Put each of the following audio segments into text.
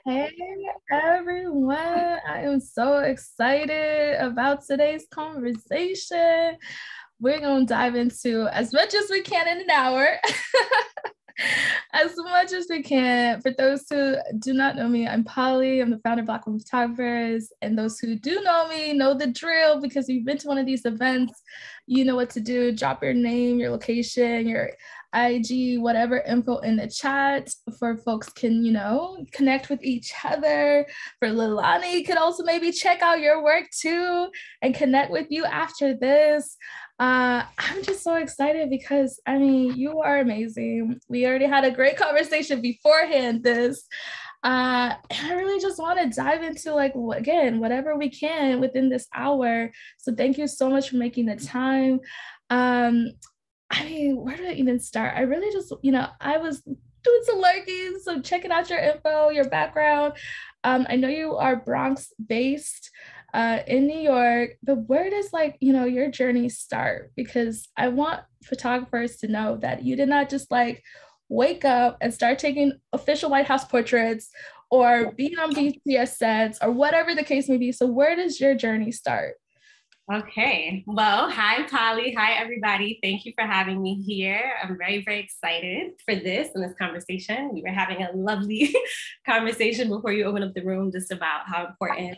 Hey everyone, I am so excited about today's conversation. We're going to dive into as much as we can in an hour, as much as we can. For those who do not know me, I'm Polly. I'm the founder of Black Women Photographers. And those who do know me know the drill because you've been to one of these events. You know what to do. Drop your name, your location, your IG, whatever info in the chat for folks can, connect with each other. For Lelanie, could also maybe check out your work too and connect with you after this. I'm just so excited because you are amazing. We already had a great conversation beforehand and I really just want to dive into again whatever we can within this hour. So thank you so much for making the time. Where do I even start? I really just, I was doing some lurking, so checking out your info, your background. I know you are Bronx based in New York, but where does your journey start? Because I want photographers to know that you did not just wake up and start taking official White House portraits or be on BTS sets or whatever the case may be. So where does your journey start? Okay. Well, hi, Polly. Hi, everybody. Thank you for having me here. I'm very, very excited for this and this conversation. We were having a lovely conversation before you open up the room just about how important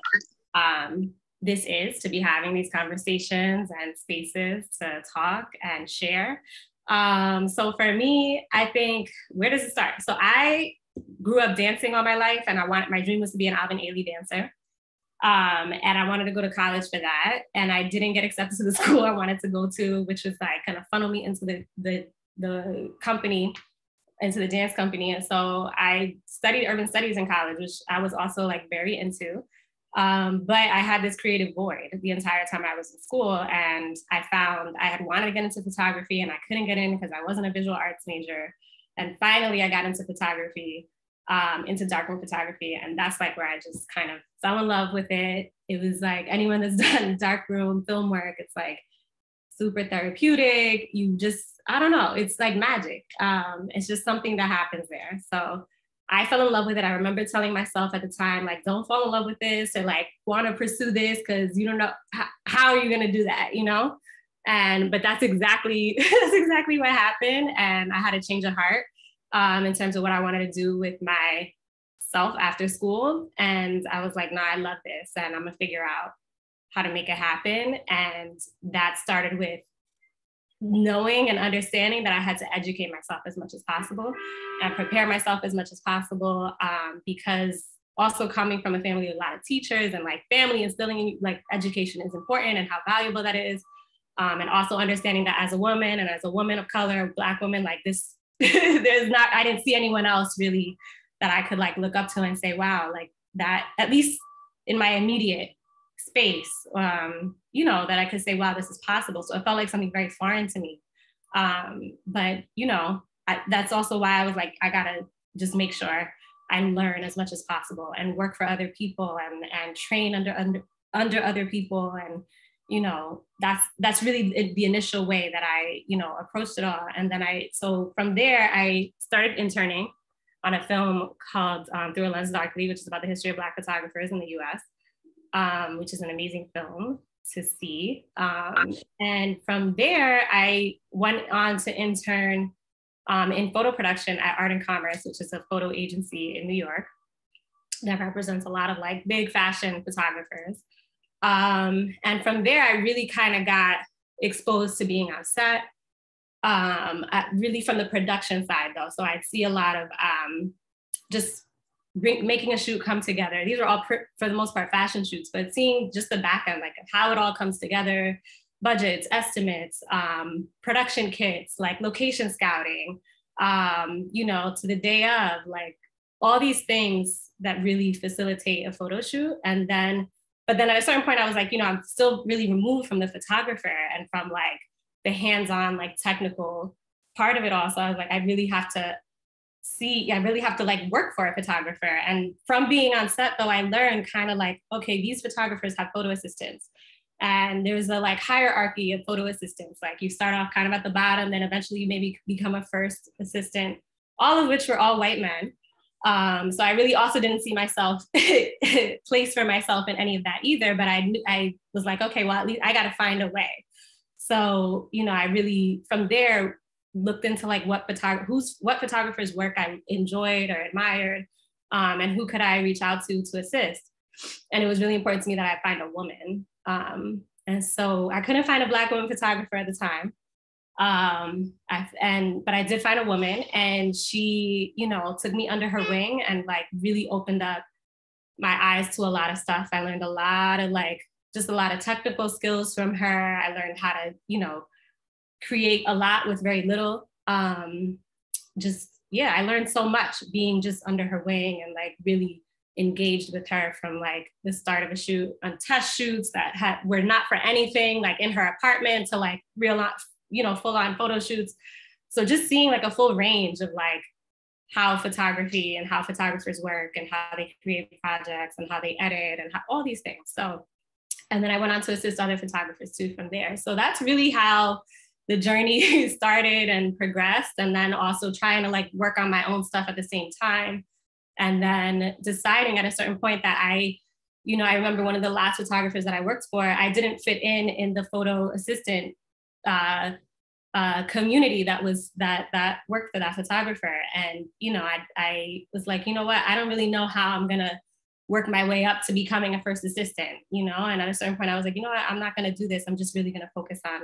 this is to be having these conversations and spaces to talk and share. So for me, I think, where does it start? So I grew up dancing all my life, and my dream was to be an Alvin Ailey dancer. And I wanted to go to college for that. And I didn't get accepted to the school I wanted to go to, which was kind of funnel me into the company, into the dance company. And so I studied urban studies in college, which I was also very into. But I had this creative void the entire time I was in school. And I found I had wanted to get into photography and I couldn't get in because I wasn't a visual arts major. And finally I got into photography. Into darkroom photography. And that's where I just kind of fell in love with it. It was anyone that's done darkroom film work, it's super therapeutic. You just, I don't know, it's like magic. It's just something that happens there. So I fell in love with it. I remember telling myself at the time, don't fall in love with this or want to pursue this because you don't know how are you going to do that, but that's exactly what happened. And I had a change of heart. In terms of what I wanted to do with myself after school. And I was like, no, I love this and I'm gonna figure out how to make it happen. And that started with knowing and understanding that I had to educate myself as much as possible and prepare myself as much as possible, because also coming from a family with a lot of teachers and family instilling education is important and how valuable that is. And also understanding that as a woman and as a woman of color, Black woman, this I didn't see anyone else really that I could look up to and say, wow, that, at least in my immediate space, that I could say, wow, this is possible. So it felt like something very foreign to me. But, that's also why I was I gotta just make sure I learn as much as possible and work for other people and train under other people. And that's really the initial way that I, approached it all. And then so from there, I started interning on a film called Through a Lens Darkly, which is about the history of Black photographers in the US, which is an amazing film to see. And from there, I went on to intern in photo production at Art and Commerce, which is a photo agency in New York that represents a lot of big fashion photographers. And from there, I really kind of got exposed to being on set, really from the production side though. So I'd see a lot of just making a shoot come together. These are all, for the most part, fashion shoots, but seeing just the back end, how it all comes together, budgets, estimates, production kits, location scouting, to the day of, all these things that really facilitate a photo shoot. But then at a certain point, I was I'm still really removed from the photographer and from the hands-on, technical part of it all. So I was I really have to work for a photographer. And from being on set though, I learned kind of okay, these photographers have photo assistants. And there's a hierarchy of photo assistants. You start off kind of at the bottom, then eventually you maybe become a first assistant, all of which were all white men. So I really also didn't see myself place for myself in any of that either. But I was like, okay, well, at least I got to find a way. So, I really, from there, looked into like what photographers' work I enjoyed or admired, and who could I reach out to assist. And it was really important to me that I find a woman. And so I couldn't find a Black woman photographer at the time. But I did find a woman, and she, took me under her wing and like really opened up my eyes to a lot of stuff. I learned a lot of just a lot of technical skills from her. I learned how to, create a lot with very little. I learned so much being just under her wing and like really engaged with her from like the start of a shoot on test shoots that were not for anything, like in her apartment, to like real, full on photo shoots. So just seeing like a full range of like how photography and how photographers work and how they create projects and how they edit and all these things. So, and then I went on to assist other photographers too from there. So that's really how the journey started and progressed. And then also trying to like work on my own stuff at the same time. And then deciding at a certain point that I remember one of the last photographers that I worked for, I didn't fit in the photo assistant community that worked for that photographer. And, I was like, you know what, I don't really know how I'm going to work my way up to becoming a first assistant, and at a certain point I was like, you know what, I'm not going to do this. I'm just really going to focus on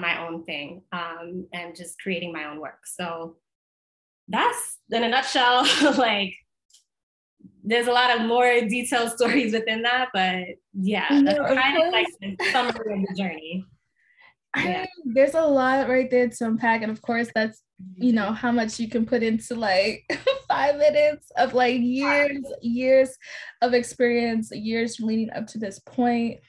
my own thing, and just creating my own work. So that's in a nutshell, like, there's a lot of more detailed stories within that, but yeah, that's kind of like the summary of the journey. Yeah. There's a lot right there to unpack, and of course that's how much you can put into like 5 minutes of like years of experience, years leading up to this point.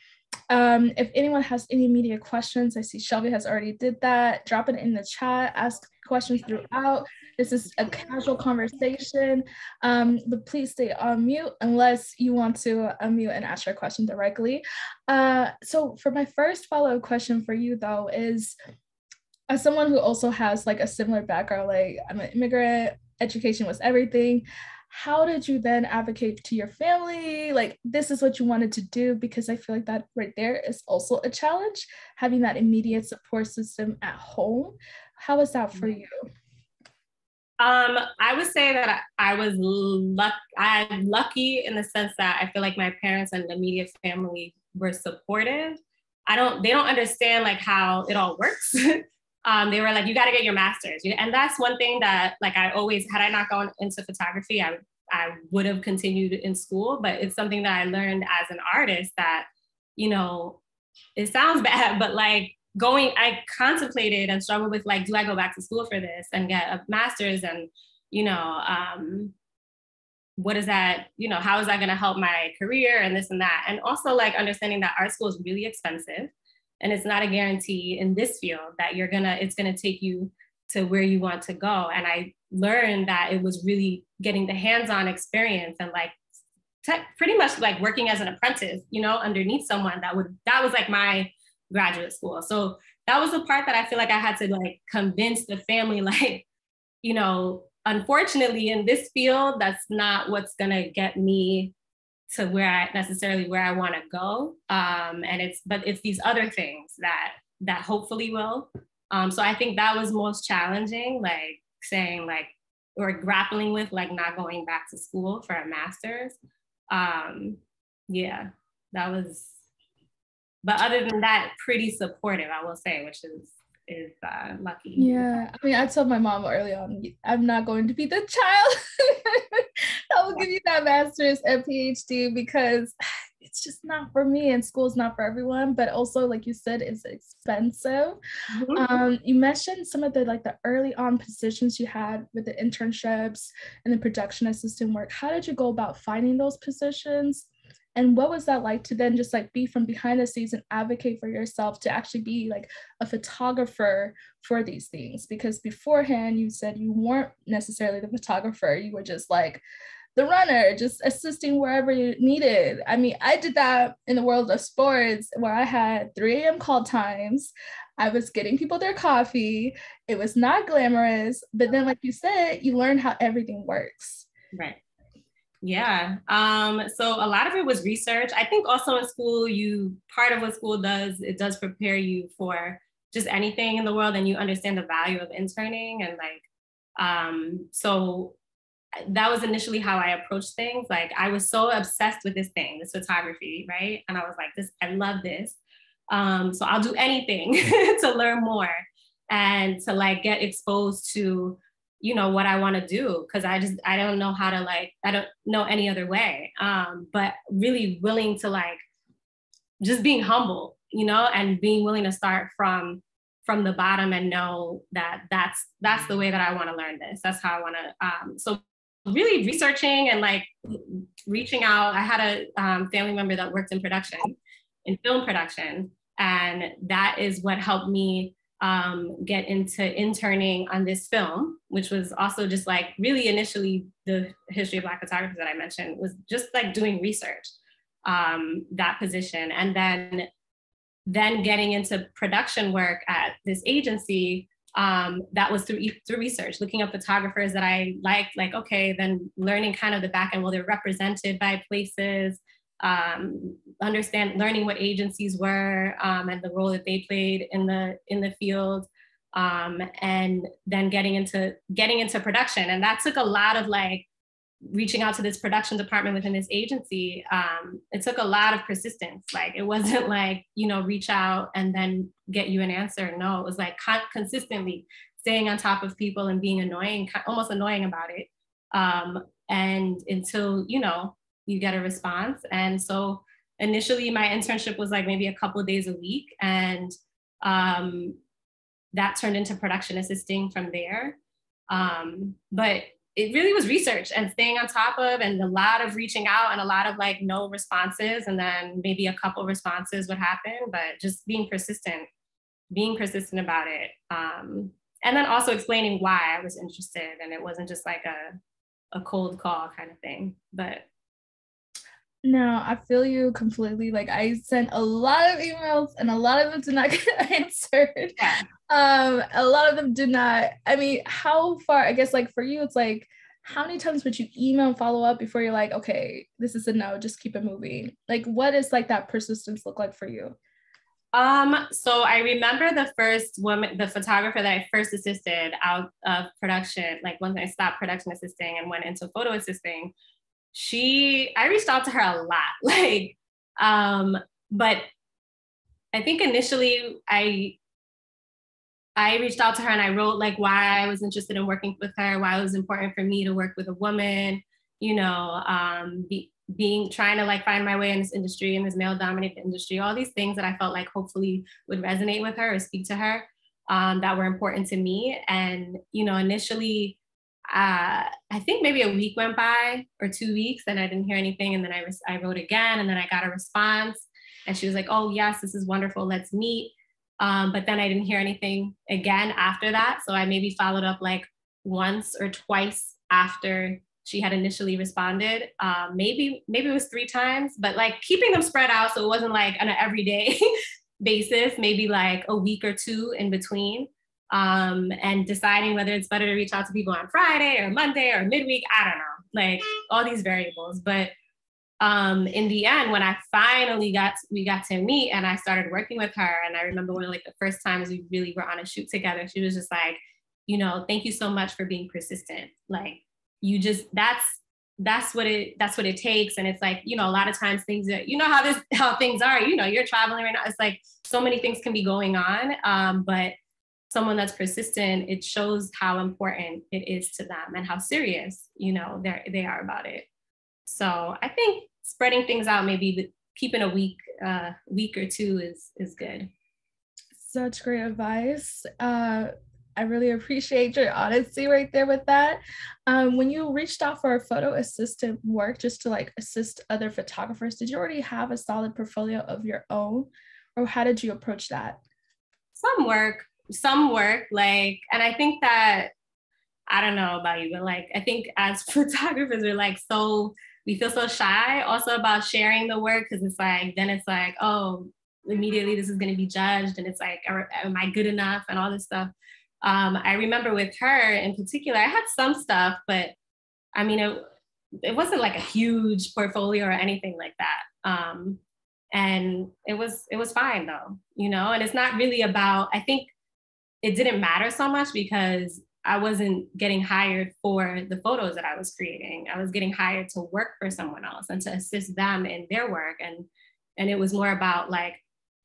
If anyone has any immediate questions, I see Shelby has already did that. Drop it in the chat, ask questions throughout. This is a casual conversation, but please stay on mute unless you want to unmute and ask your question directly. So for my first follow-up question for you though is, as someone who also has like a similar background, like I'm an immigrant, education was everything. How did you then advocate to your family? Like, this is what you wanted to do, because I feel like that right there is also a challenge, having that immediate support system at home. How was that for you? I would say that I was lucky in the sense that I feel like my parents and the immediate family were supportive. They don't understand like how it all works. They were like, you got to get your master's. And that's one thing that like I always, had I not gone into photography, I would have continued in school, but it's something that I learned as an artist that, it sounds bad, but like I contemplated and struggled with like, do I go back to school for this and get a master's? And, what is that, how is that going to help my career and this and that? And also like understanding that art school is really expensive. And it's not a guarantee in this field that it's going to take you to where you want to go. And I learned that it was really getting the hands-on experience and like pretty much like working as an apprentice, underneath someone that was like my graduate school. So that was the part that I feel like I had to like convince the family, like, unfortunately in this field, that's not what's going to get me to where I want to go. But it's these other things that hopefully will. So I think that was most challenging, like saying like, or grappling with like not going back to school for a master's. Yeah, that was, but other than that, pretty supportive, I will say, which is lucky. Yeah, I mean, I told my mom early on, I'm not going to be the child that will give you that master's and PhD, because it's just not for me, and school's not for everyone. But also, like you said, it's expensive. Mm-hmm. You mentioned some of the early on positions you had with the internships and the production assistant work. How did you go about finding those positions? And what was that like to then just like be from behind the scenes and advocate for yourself to actually be like a photographer for these things? Because beforehand you said you weren't necessarily the photographer, you were just like the runner, just assisting wherever you needed. I mean, I did that in the world of sports where I had 3 a.m. call times. I was getting people their coffee. It was not glamorous, but then like you said, you learn how everything works. Right. Yeah. So a lot of it was research. I think also in school, part of what school does, it does prepare you for just anything in the world, and you understand the value of interning. And so that was initially how I approached things. Like I was so obsessed with this thing, this photography, right? And I was like, I love this. So I'll do anything to learn more and to like get exposed to, what I want to do. Cause I don't know how to I don't know any other way. But really willing to just being humble, and being willing to start from the bottom and know that that's the way that I want to learn this. That's how I want to, so really researching and reaching out. I had a family member that worked in film production. And that is what helped me get into interning on this film, which was also just really initially the history of Black photographers that I mentioned was just doing research, that position. And then getting into production work at this agency, that was through research, looking up photographers that I liked, okay, then learning kind of the back end, well, they're represented by places, learning what agencies were, and the role that they played in the field, and then getting into production. And that took a lot of reaching out to this production department within this agency. It took a lot of persistence. It wasn't reach out and then get you an answer. No, it was consistently staying on top of people and being almost annoying about it. And until, you get a response. And so initially my internship was maybe a couple of days a week. And that turned into production assisting from there. But it really was research and staying on top of, and a lot of reaching out and a lot of no responses. And then maybe a couple responses would happen, but just being persistent about it. And then also explaining why I was interested. And it wasn't just a cold call kind of thing, but. No, I feel you completely. I sent a lot of emails and a lot of them did not get answered. Yeah. A lot of them did not. I mean, how far, I guess for you, it's how many times would you email and follow up before you're okay, this is a no, just keep it moving? What is that persistence look like for you? So I remember the first woman, the photographer that I first assisted out of production, once I stopped production assisting and went into photo assisting, I reached out to her a lot, but I think initially I reached out to her and I wrote why I was interested in working with her, why it was important for me to work with a woman, trying to find my way in this industry, in this male dominated industry, all these things that I felt hopefully would resonate with her or speak to her, that were important to me. And, initially, I think maybe a week went by or 2 weeks and I didn't hear anything. And then I wrote again and then I got a response and she was like, oh yes, this is wonderful, let's meet. But then I didn't hear anything again after that. So I maybe followed up once or twice after she had initially responded. Maybe it was 3 times, but keeping them spread out. So it wasn't on an everyday basis, maybe a week or 2 in between. And deciding whether it's better to reach out to people on Friday or Monday or midweek, I don't know, all these variables. But in the end, when I finally we got to meet and I started working with her, and I remember one of the first times we really were on a shoot together, she was just thank you so much for being persistent. You just, that's what it takes. And it's a lot of times things that, how things are, you're traveling right now. It's so many things can be going on. But someone that's persistent, it shows how important it is to them and how serious, they are about it. So I think spreading things out, maybe keeping a week or 2 is good. Such great advice. I really appreciate your honesty right there with that. When you reached out for a photo assistant work, just to assist other photographers, did you already have a solid portfolio of your own, or how did you approach that? Some work, and I think that, I don't know about you, but I think as photographers, we're we feel so shy also about sharing the work, because it's then it's oh, immediately this is going to be judged, and it's am I good enough and all this stuff. I remember with her in particular, I had some stuff, but I mean, it wasn't like a huge portfolio or anything like that. And it was fine though, you know, and it's not really about, I think it didn't matter so much because I wasn't getting hired for the photos that I was creating. I was getting hired to work for someone else and to assist them in their work. And it was more about like,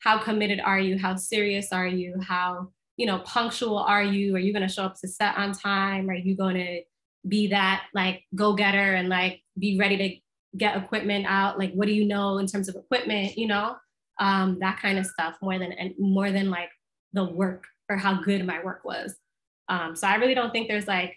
how committed are you? How serious are you? How, you know, punctual are you? Are you going to show up to set on time? Are you going to be that like go-getter and like be ready to get equipment out? Like, what do you know in terms of equipment, you know, that kind of stuff more than like the work or how good my work was. So I really don't think there's like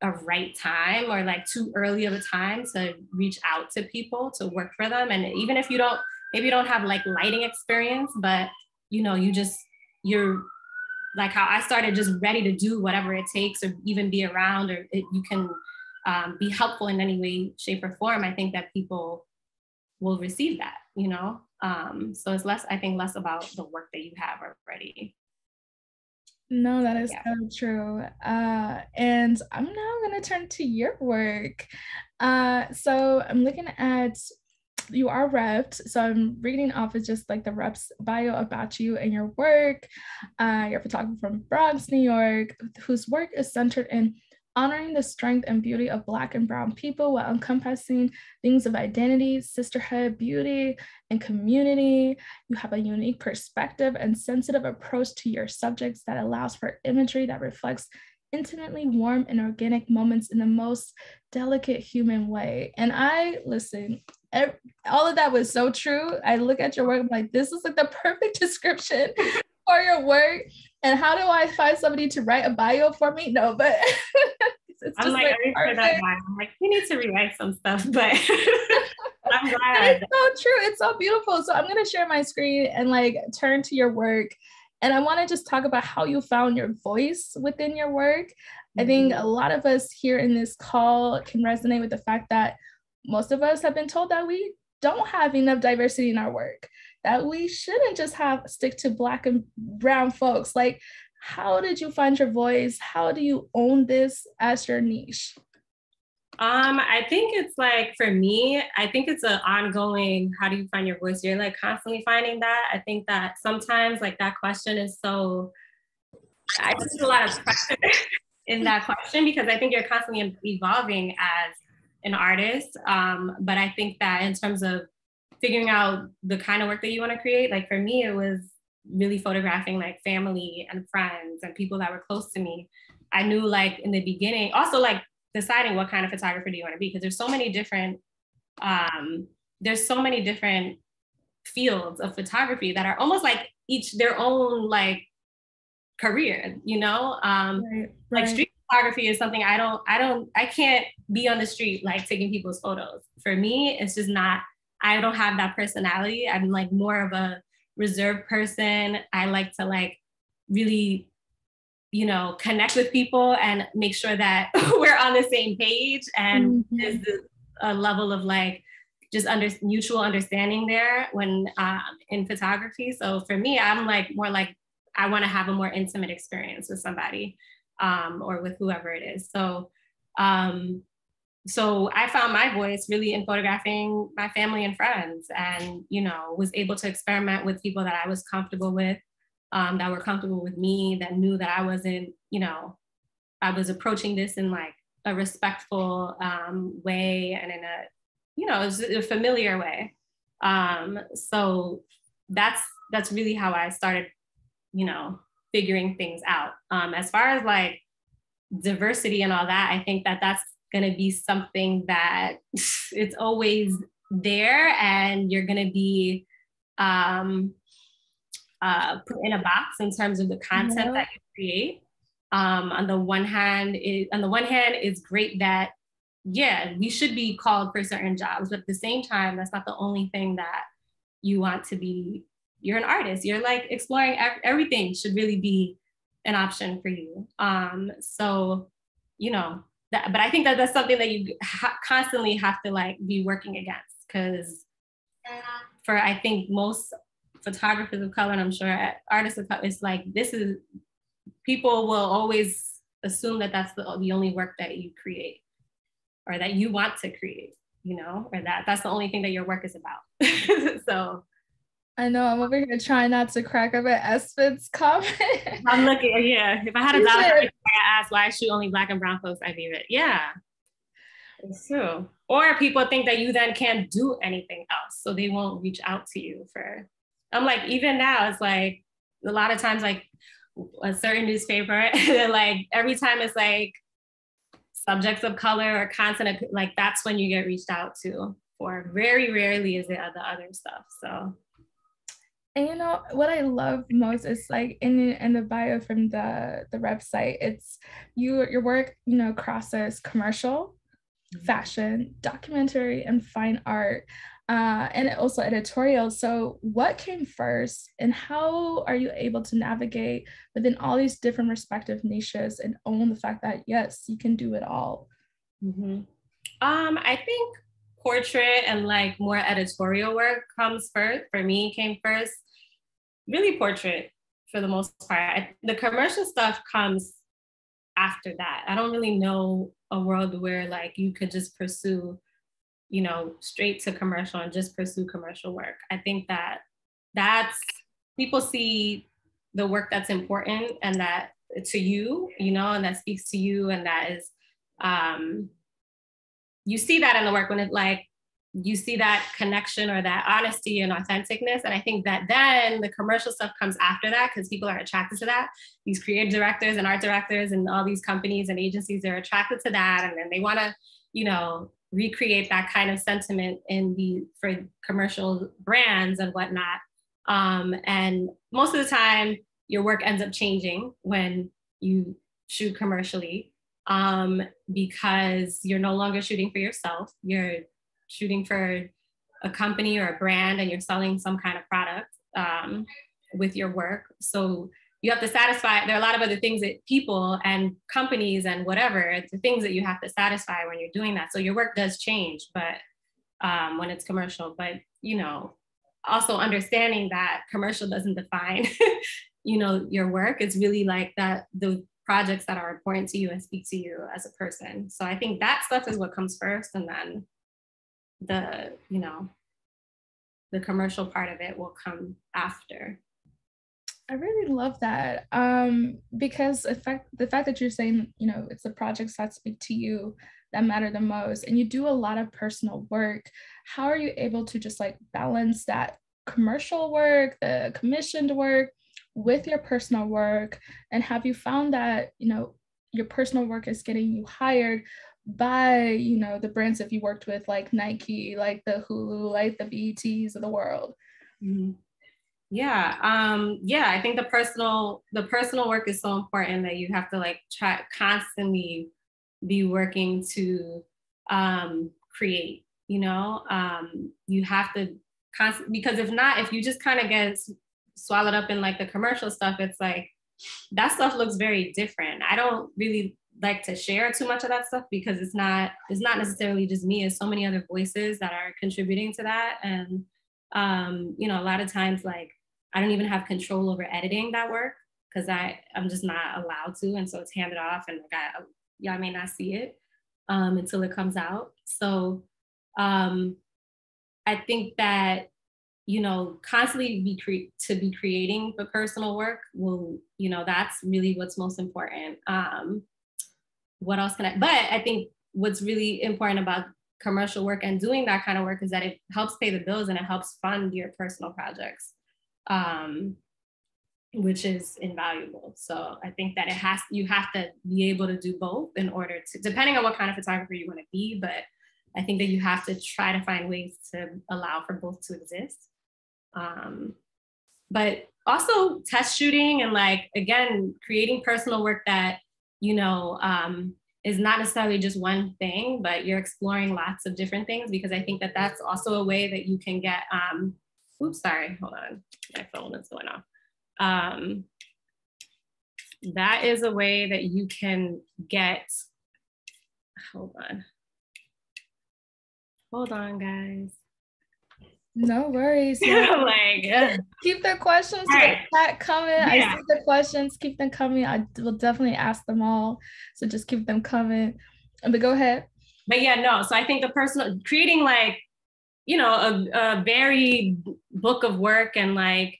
a right time or like too early of a time to reach out to people to work for them. And even if you don't, maybe you don't have like lighting experience, but you know, you're like how I started, just ready to do whatever it takes or even be around, or you can be helpful in any way, shape or form. I think that people will receive that, you know? So it's less about the work that you have already. No, that is so true. And I'm now going to turn to your work. So I'm looking at, you are repped. So I'm reading off of just like the rep's bio about you and your work. You're a photographer from Bronx, New York, whose work is centered in honoring the strength and beauty of Black and Brown people while encompassing things of identity, sisterhood, beauty, and community. You have a unique perspective and sensitive approach to your subjects that allows for imagery that reflects intimately warm and organic moments in the most delicate human way. And all of that was so true. I look at your work, I'm like, this is like the perfect description for your work. And how do I find somebody to write a bio for me? No, but it's just like I'm like, you need to rewrite some stuff, but I'm glad. It's so true. It's so beautiful. So I'm going to share my screen and like turn to your work. And I want to just talk about how you found your voice within your work. I think a lot of us here in this call can resonate with the fact that most of us have been told that we don't have enough diversity in our work, that we shouldn't just stick to Black and Brown folks. Like, how did you find your voice? How do you own this as your niche? I think it's like, for me, I think it's an ongoing, how do you find your voice? You're like constantly finding that. I think that sometimes like that question is I just feel a lot of pressure in that question, because I think you're constantly evolving as an artist. But I think that in terms of figuring out the kind of work that you want to create, like for me, it was really photographing like family and friends and people that were close to me. I knew like in the beginning, also like deciding what kind of photographer do you want to be, because there's so many different fields of photography that are almost like each their own like career, you know. Right. Like street photography is something I can't be on the street like taking people's photos. For me, it's just not, I don't have that personality. I'm like more of a reserved person. I like to like really, you know, connect with people and make sure that we're on the same page, and there's a level of like just mutual understanding there when in photography. So for me, I'm like more like, I want to have a more intimate experience with somebody or with whoever it is. So so I found my voice really in photographing my family and friends, and, you know, was able to experiment with people that I was comfortable with, that were comfortable with me, that knew that I wasn't, you know, I was approaching this in like a respectful way, and in a, you know, it was a familiar way. So that's really how I started, you know, figuring things out. As far as like diversity and all that, I think that that's going to be something that it's always there, and you're going to be put in a box in terms of the content that you create. On the one hand, it's great that, yeah, we should be called for certain jobs, but at the same time, that's not the only thing that you want to be. You're an artist. You're like exploring everything should really be an option for you. So, you know, but I think that that's something that you constantly have to like be working against, because for, I think most photographers of color, and I'm sure artists of color, it's like, people will always assume that that's the only work that you create, or that you want to create, you know, or that's the only thing that your work is about. So I know I'm over here trying not to crack up at Espen's comment. I'm looking, yeah. If I had $1, I ask why I shoot only Black and brown folks, I leave it. Yeah, it's true. Or people think that you then can't do anything else, so they won't reach out to you for. I'm like, even now, it's like a lot of times, like a certain newspaper, and like every time it's like subjects of color or content, like that's when you get reached out to. For very rarely is it the other stuff. So. And you know what I love most is like in the bio from the website, it's your work, you know, crosses commercial, fashion, documentary, and fine art, and also editorial. So what came first, and how are you able to navigate within all these different respective niches and own the fact that yes, you can do it all? Mm-hmm. I think portrait and like more editorial work comes first. For me, came first. Really portrait for the most part. The commercial stuff comes after that. I don't really know a world where like you could just pursue, you know, straight to commercial and just pursue commercial work. I think that's people see the work that's important and that to you, you know, and that speaks to you, and that is you see that in the work when it like you see that connection or that honesty and authenticness. And I think that then the commercial stuff comes after that because people are attracted to that. These creative directors and art directors and all these companies and agencies are attracted to that. And then they want to, you know, recreate that kind of sentiment for commercial brands and whatnot. And most of the time your work ends up changing when you shoot commercially because you're no longer shooting for yourself. You're shooting for a company or a brand, and you're selling some kind of product with your work. So you have to satisfy, there are a lot of other things that people and companies and whatever, the things that you have to satisfy when you're doing that. So your work does change, but when it's commercial, but, you know, also understanding that commercial doesn't define, you know, your work. It's really like that, the projects that are important to you and speak to you as a person. So I think that stuff is what comes first, and then the, you know, the commercial part of it will come after. I really love that because the fact that you're saying, you know, it's the projects that speak to you that matter the most, and you do a lot of personal work. How are you able to just like balance that commercial work, the commissioned work with your personal work? And have you found that, you know, your personal work is getting you hired by, you know, the brands that you worked with, like Nike, like the Hulu, like the BETs of the world? Mm-hmm. Yeah. I think the personal work is so important that you have to like try constantly be working to create, you know, you have to because if you just kind of get swallowed up in like the commercial stuff, it's like that stuff looks very different. I don't really like to share too much of that stuff because it's not necessarily just me. It's so many other voices that are contributing to that. And, you know, a lot of times, like, I don't even have control over editing that work because I'm just not allowed to. And so it's handed off, and like y'all may not see it until it comes out. So I think that, you know, constantly be creating the personal work will, you know, that's really what's most important. What else but I think what's really important about commercial work and doing that kind of work is that it helps pay the bills and it helps fund your personal projects, which is invaluable. So I think that you have to be able to do both in order to, depending on what kind of photographer you want to be, but I think that you have to try to find ways to allow for both to exist. But also test shooting and like, again, creating personal work that, you know, is not necessarily just one thing, but you're exploring lots of different things, because I think that that's also a way that you can get, oops, sorry, hold on, my phone is going off. That is a way that you can get, hold on, guys. No worries. Like, keep the questions to the chat coming. Yeah. I see the questions. Keep them coming. I will definitely ask them all. So just keep them coming. But go ahead. But yeah, no. So I think the personal creating like, a varied book of work and like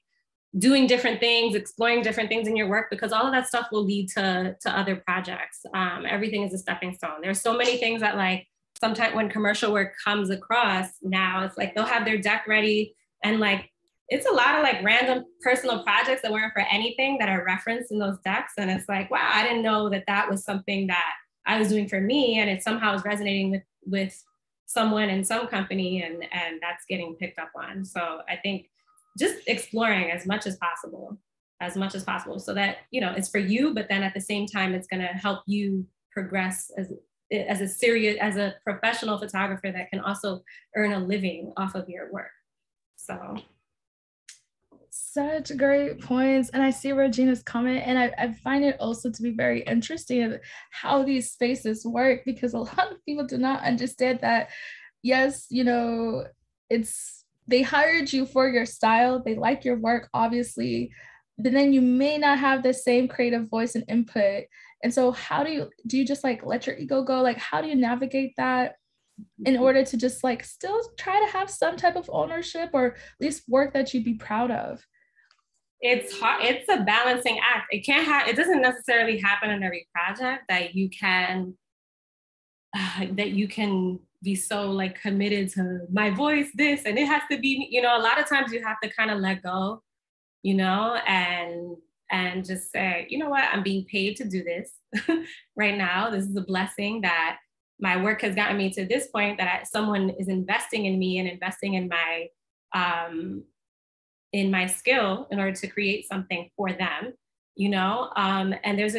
doing different things, exploring different things in your work, because all of that stuff will lead to other projects. Everything is a stepping stone. There's so many things that like sometimes when commercial work comes across now, it's like they'll have their deck ready and like, it's a lot of like random personal projects that weren't for anything that are referenced in those decks. And it's like, wow, I didn't know that that was something that I was doing for me. And it somehow is resonating with someone in some company and that's getting picked up on. So I think just exploring as much as possible so that, it's for you, but then at the same time, it's going to help you progress as a professional photographer that can also earn a living off of your work. So. Such great points. And I see Regina's comment, and I find it also to be very interesting of how these spaces work, because a lot of people do not understand that, yes, they hired you for your style, they like your work, obviously, but then you may not have the same creative voice and input. And so how do you just like let your ego go? Like, how do you navigate that in order to just like still try to have some type of ownership, or at least work that you'd be proud of? It's hard. It's a balancing act. It doesn't necessarily happen in every project that you can be so like committed to my voice, this, and it has to be, a lot of times you have to kind of let go, and just say, you know what, I'm being paid to do this right now. This is a blessing that my work has gotten me to this point, that someone is investing in me and investing in my skill in order to create something for them, and there's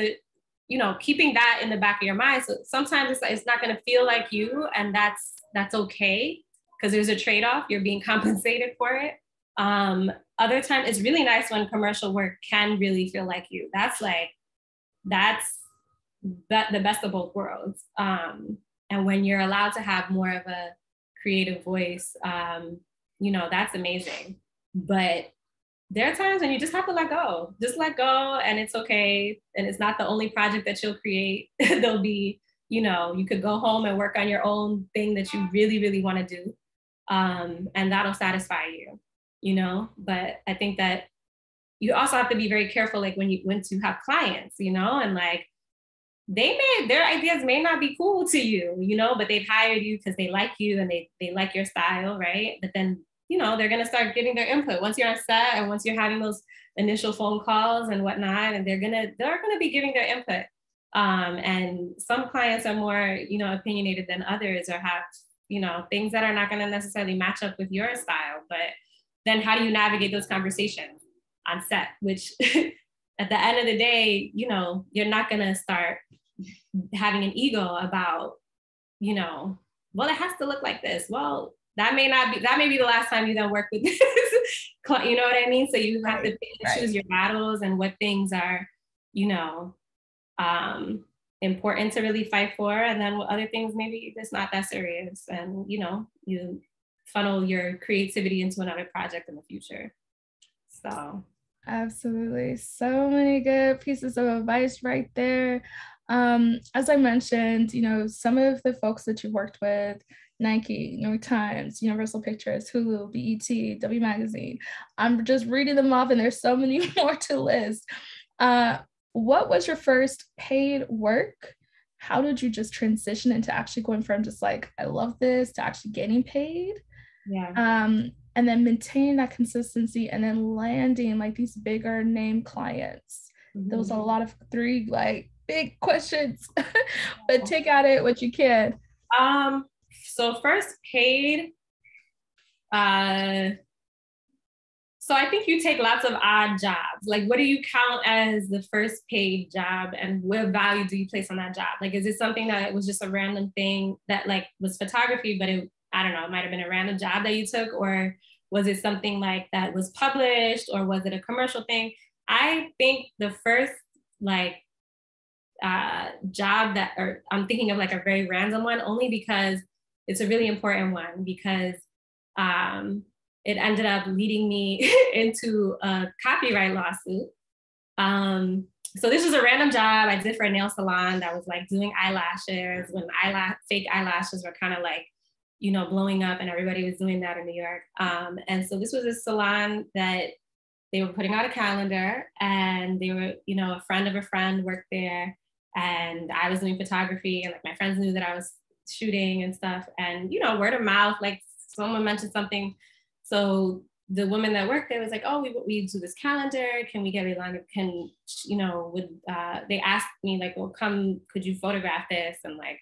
keeping that in the back of your mind. So sometimes it's not going to feel like you, and that's okay, because there's a trade-off. You're being compensated for it. Other times it's really nice when commercial work can really feel like you. That's the best of both worlds. And when you're allowed to have more of a creative voice, that's amazing. But there are times when you just have to let go. Just let go, and it's okay. And it's not the only project that you'll create. There'll be, you could go home and work on your own thing that you really, really want to do. And that'll satisfy you, But I think that you also have to be very careful, like when you have clients, and like their ideas may not be cool to you, but they've hired you because they like you and they like your style, right? But then they're going to start getting their input once you're on set and once you're having those initial phone calls and whatnot, and they're going to be giving their input. And some clients are more, opinionated than others, or have, things that are not going to necessarily match up with your style. But then how do you navigate those conversations on set, which at the end of the day, you're not going to start having an ego about, well, it has to look like this. Well, that may be the last time you then work with this, you know what I mean? So you have to choose your battles and what things are, important to really fight for. And then what other things, maybe it's not that serious. And, you funnel your creativity into another project in the future. So. Absolutely. So many good pieces of advice right there. As I mentioned, some of the folks that you worked with, Nike, New York Times, Universal Pictures, Hulu, BET, W Magazine. I'm just reading them off, and there's so many more to list. What was your first paid work? How did you just transition into actually going from just like, I love this, to actually getting paid? Yeah. And then maintaining that consistency, and then landing like these bigger name clients. Mm-hmm. There was a lot of 3 like big questions, but take at it what you can. So first paid, so I think you take lots of odd jobs. Like, what do you count as the first paid job, and what value do you place on that job? Like, is it something that was just a random thing that like was photography, but I don't know, it might've been a random job that you took, or was it something like that was published, or was it a commercial thing? I think the first like job or I'm thinking of like a very random one, only because it's a really important one, because it ended up leading me into a copyright lawsuit. so this was a random job I did for a nail salon that was like doing eyelashes when fake eyelashes were kind of like, you know, blowing up, and everybody was doing that in New York. And so this was a salon that they were putting out a calendar, and they were, you know, a friend of a friend worked there, and I was doing photography, and like my friends knew that I was shooting and stuff, and, you know, word of mouth, like someone mentioned something. So the woman that worked there was like, oh, we do this calendar. Can we get Lelanie? Can, you know, they asked me like, well, could you photograph this? And like,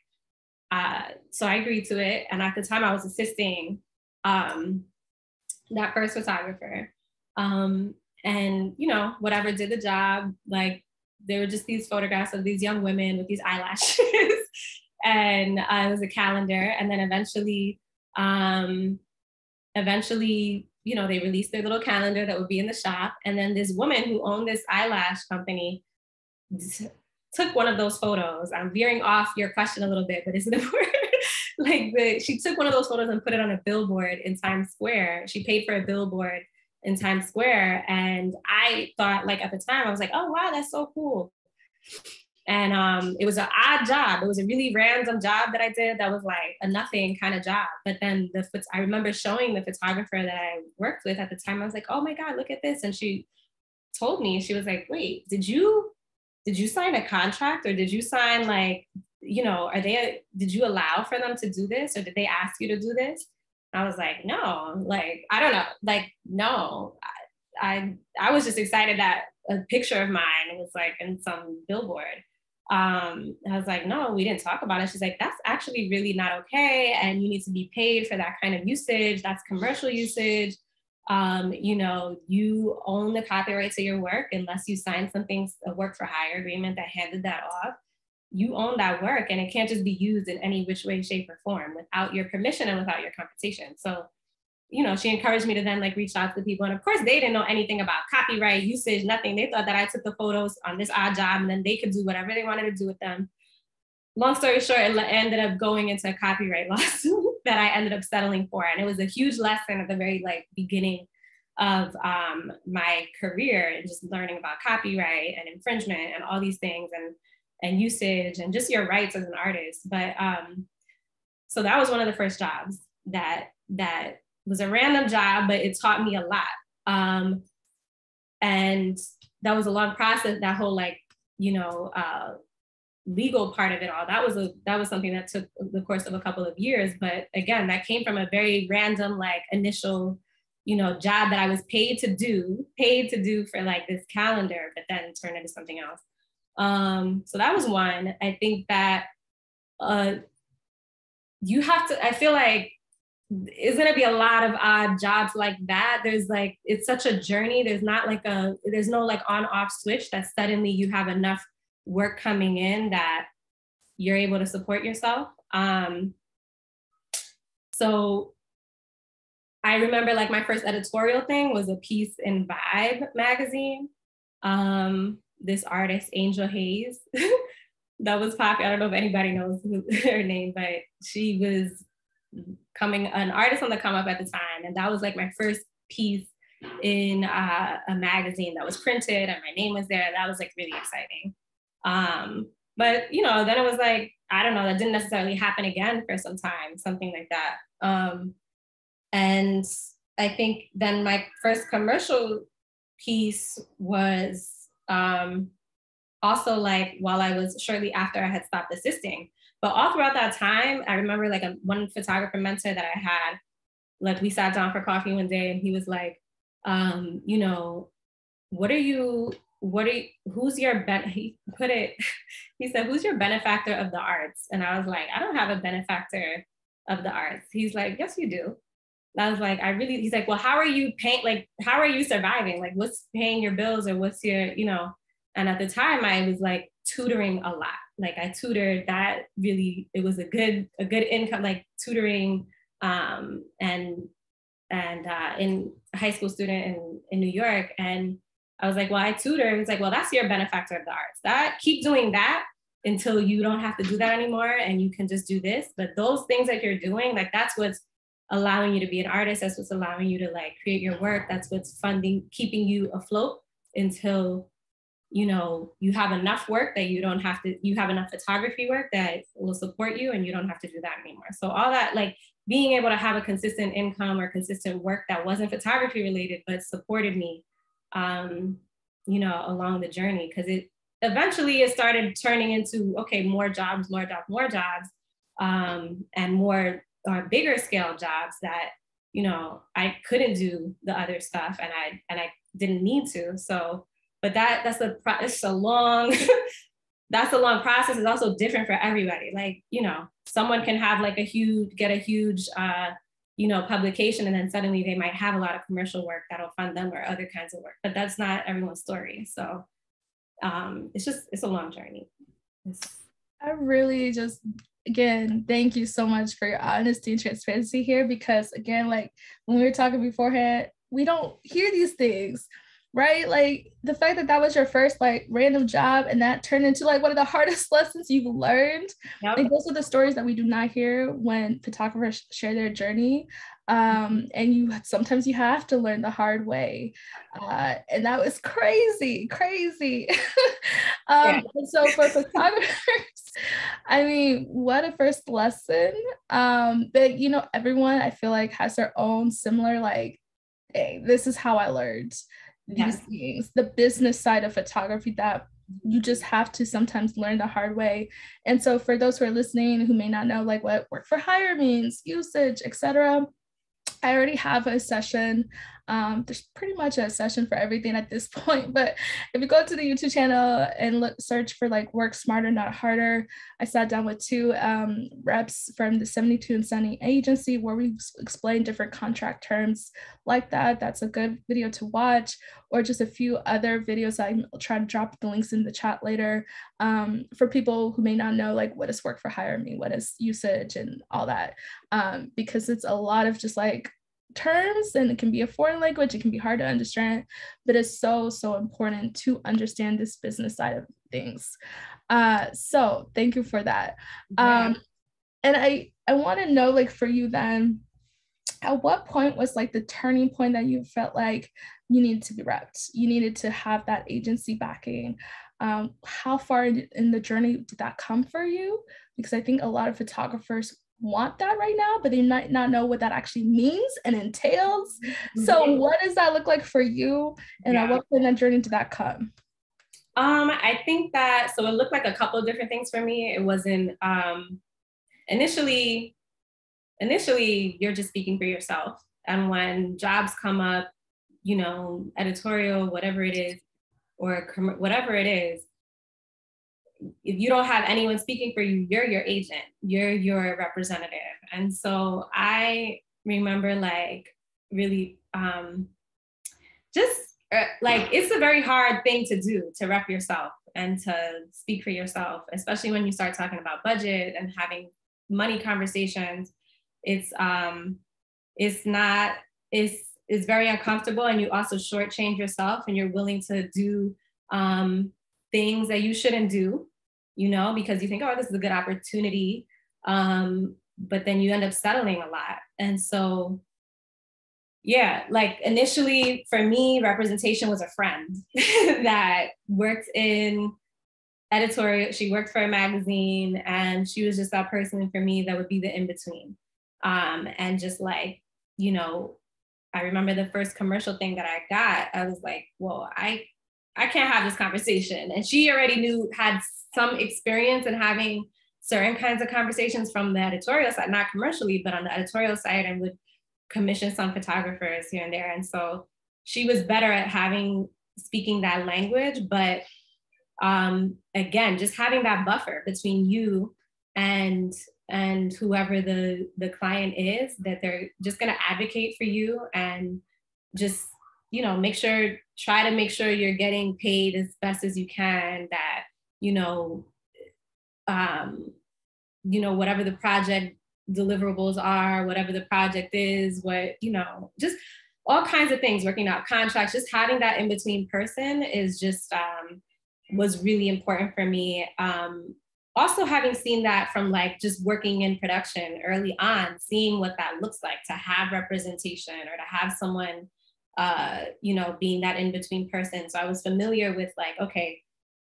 so I agreed to it. And at the time I was assisting that first photographer. And, you know, whatever, did the job. Like, there were just these photographs of these young women with these eyelashes. And it was a calendar. And then eventually, you know, they released their little calendar that would be in the shop. And then this woman who owned this eyelash company took one of those photos. I'm veering off your question a little bit, but it's important. She took one of those photos and put it on a billboard in Times Square. She paid for a billboard in Times Square. And I thought, like, at the time, I was like, oh, wow, that's so cool. And it was an odd job. It was a really random job that I did that was like a nothing kind of job. But then I remember showing the photographer that I worked with at the time. I was like, oh my God, look at this. And she told me, she was like, wait, did you sign a contract, or did you sign, like, you know, did you allow for them to do this, or did they ask you to do this? I was like, no, like, I don't know. Like, no, I was just excited that a picture of mine was like in some billboard. I was like, no, we didn't talk about it. She's like, that's actually really not okay. And you need to be paid for that kind of usage. That's commercial usage. You know, you own the copyright to your work unless you sign a work for hire agreement that handed that off. You own that work, and it can't just be used in any which way, shape, or form without your permission and without your compensation. So, you know, she encouraged me to then like reach out to the people. And of course, they didn't know anything about copyright usage, nothing. They thought that I took the photos on this odd job and then they could do whatever they wanted to do with them. Long story short, it ended up going into a copyright lawsuit that I ended up settling for. And it was a huge lesson at the very like beginning of my career, and just learning about copyright and infringement and all these things, and usage and just your rights as an artist. But so that was one of the first jobs that was a random job, but it taught me a lot. And that was a long process, that whole like, you know, legal part of it all. That was something that took the course of a couple of years. But again, that came from a very random, like, initial, you know, job that I was paid to do for like this calendar, but then turned into something else. So that was one. I think that you have to, I feel like is going to be a lot of odd jobs like that. There's like, it's such a journey. There's no like on off switch that suddenly you have enough work coming in that you're able to support yourself. So I remember like my first editorial thing was a piece in Vibe magazine. This artist, Angel Hayes, that was popular. I don't know if anybody knows her name, but she was an artist on the come up at the time. And that was like my first piece in a magazine that was printed, and my name was there. That was like really exciting. But, you know, then it was like, I don't know, that didn't necessarily happen again for some time, something like that. And I think then my first commercial piece was also like while I was shortly after I had stopped assisting. But all throughout that time, I remember like one photographer mentor that I had, like we sat down for coffee one day and he was like, you know, who's your, he said, who's your benefactor of the arts? And I was like, I don't have a benefactor of the arts. He's like, yes, you do. And I was like, he's like, well, how are you how are you surviving? Like, what's paying your bills, or what's your, you know? And at the time I was like tutoring a lot. Like I tutored, that really, it was a good income, like tutoring, and in high school student in New York. And I was like, well, I tutor. He's like, well, that's your benefactor of the arts. Keep doing that until you don't have to do that anymore and you can just do this. But those things that you're doing, like that's what's allowing you to be an artist. That's what's allowing you to like create your work. That's what's keeping you afloat until you have enough work that you have enough photography work that will support you and you don't have to do that anymore. So all that, like being able to have a consistent income or consistent work that wasn't photography related, but supported me, along the journey. Cause it started turning into, okay, more jobs, and more bigger scale jobs that, I couldn't do the other stuff and I didn't need to. So, but it's a long, that's a long process. It's also different for everybody. Like, someone can have like get a huge, publication, and then suddenly they might have a lot of commercial work that'll fund them or other kinds of work, but that's not everyone's story. So it's a long journey. I really just, again, thank you so much for your honesty and transparency here, because again, like when we were talking beforehand, we don't hear these things, right? Like the fact that that was your first like random job and that turned into like one of the hardest lessons you've learned. Yep. Like those are the stories that we do not hear when photographers share their journey. And sometimes you have to learn the hard way. And that was crazy. Yeah. So for photographers, I mean, what a first lesson. But everyone I feel like has their own similar, like, hey, this is how I learned these things, the business side of photography that you just have to sometimes learn the hard way. And so for those who are listening who may not know like what work for hire means, usage, etc., I already have a session. There's pretty much a session for everything at this point, but if you go to the YouTube channel and search for like work smarter, not harder, I sat down with two reps from the 72 and Sunny agency where we explain different contract terms like that. That's a good video to watch, or just a few other videos. I'll try to drop the links in the chat later for people who may not know like what does work for hire mean, what is usage and all that, because it's a lot of just like terms and it can be a foreign language, it can be hard to understand, but it's so important to understand this business side of things. So thank you for that. And I want to know, like, for you then, at what point was like the turning point that you felt like you needed to be repped, you needed to have that agency backing? How far in the journey did that come for you? Because I think a lot of photographers want that right now, but they might not know what that actually means and entails. So what does that look like for you? And at what point in that journey did that come? I think that, so it looked like a couple of different things for me. It wasn't, initially you're just speaking for yourself. And when jobs come up, editorial, whatever it is, or whatever it is, if you don't have anyone speaking for you, you're your agent, you're your representative. And so I remember like really it's a very hard thing to do, to rep yourself and to speak for yourself, especially when you start talking about budget and having money conversations. It's very uncomfortable, and you also shortchange yourself, and you're willing to do things that you shouldn't do, because you think, oh, this is a good opportunity. But then you end up settling a lot. And so, like initially for me, representation was a friend that worked in editorial. She worked for a magazine, and she was just that person for me that would be the in-between. And just like, I remember the first commercial thing that I got, I was like, whoa, I can't have this conversation. And she already had some experience in having certain kinds of conversations from the editorial side, not commercially, but on the editorial side, and would commission some photographers here and there. And so she was better at speaking that language. But again, just having that buffer between you and whoever the client is, that they're just going to advocate for you and just, try to make sure you're getting paid as best as you can, that, whatever the project deliverables are, whatever the project is, just all kinds of things, working out contracts, just having that in-between person is just, was really important for me. Also having seen that from like just working in production early on, seeing what that looks like to have representation or to have someone being that in-between person. So I was familiar with like, okay,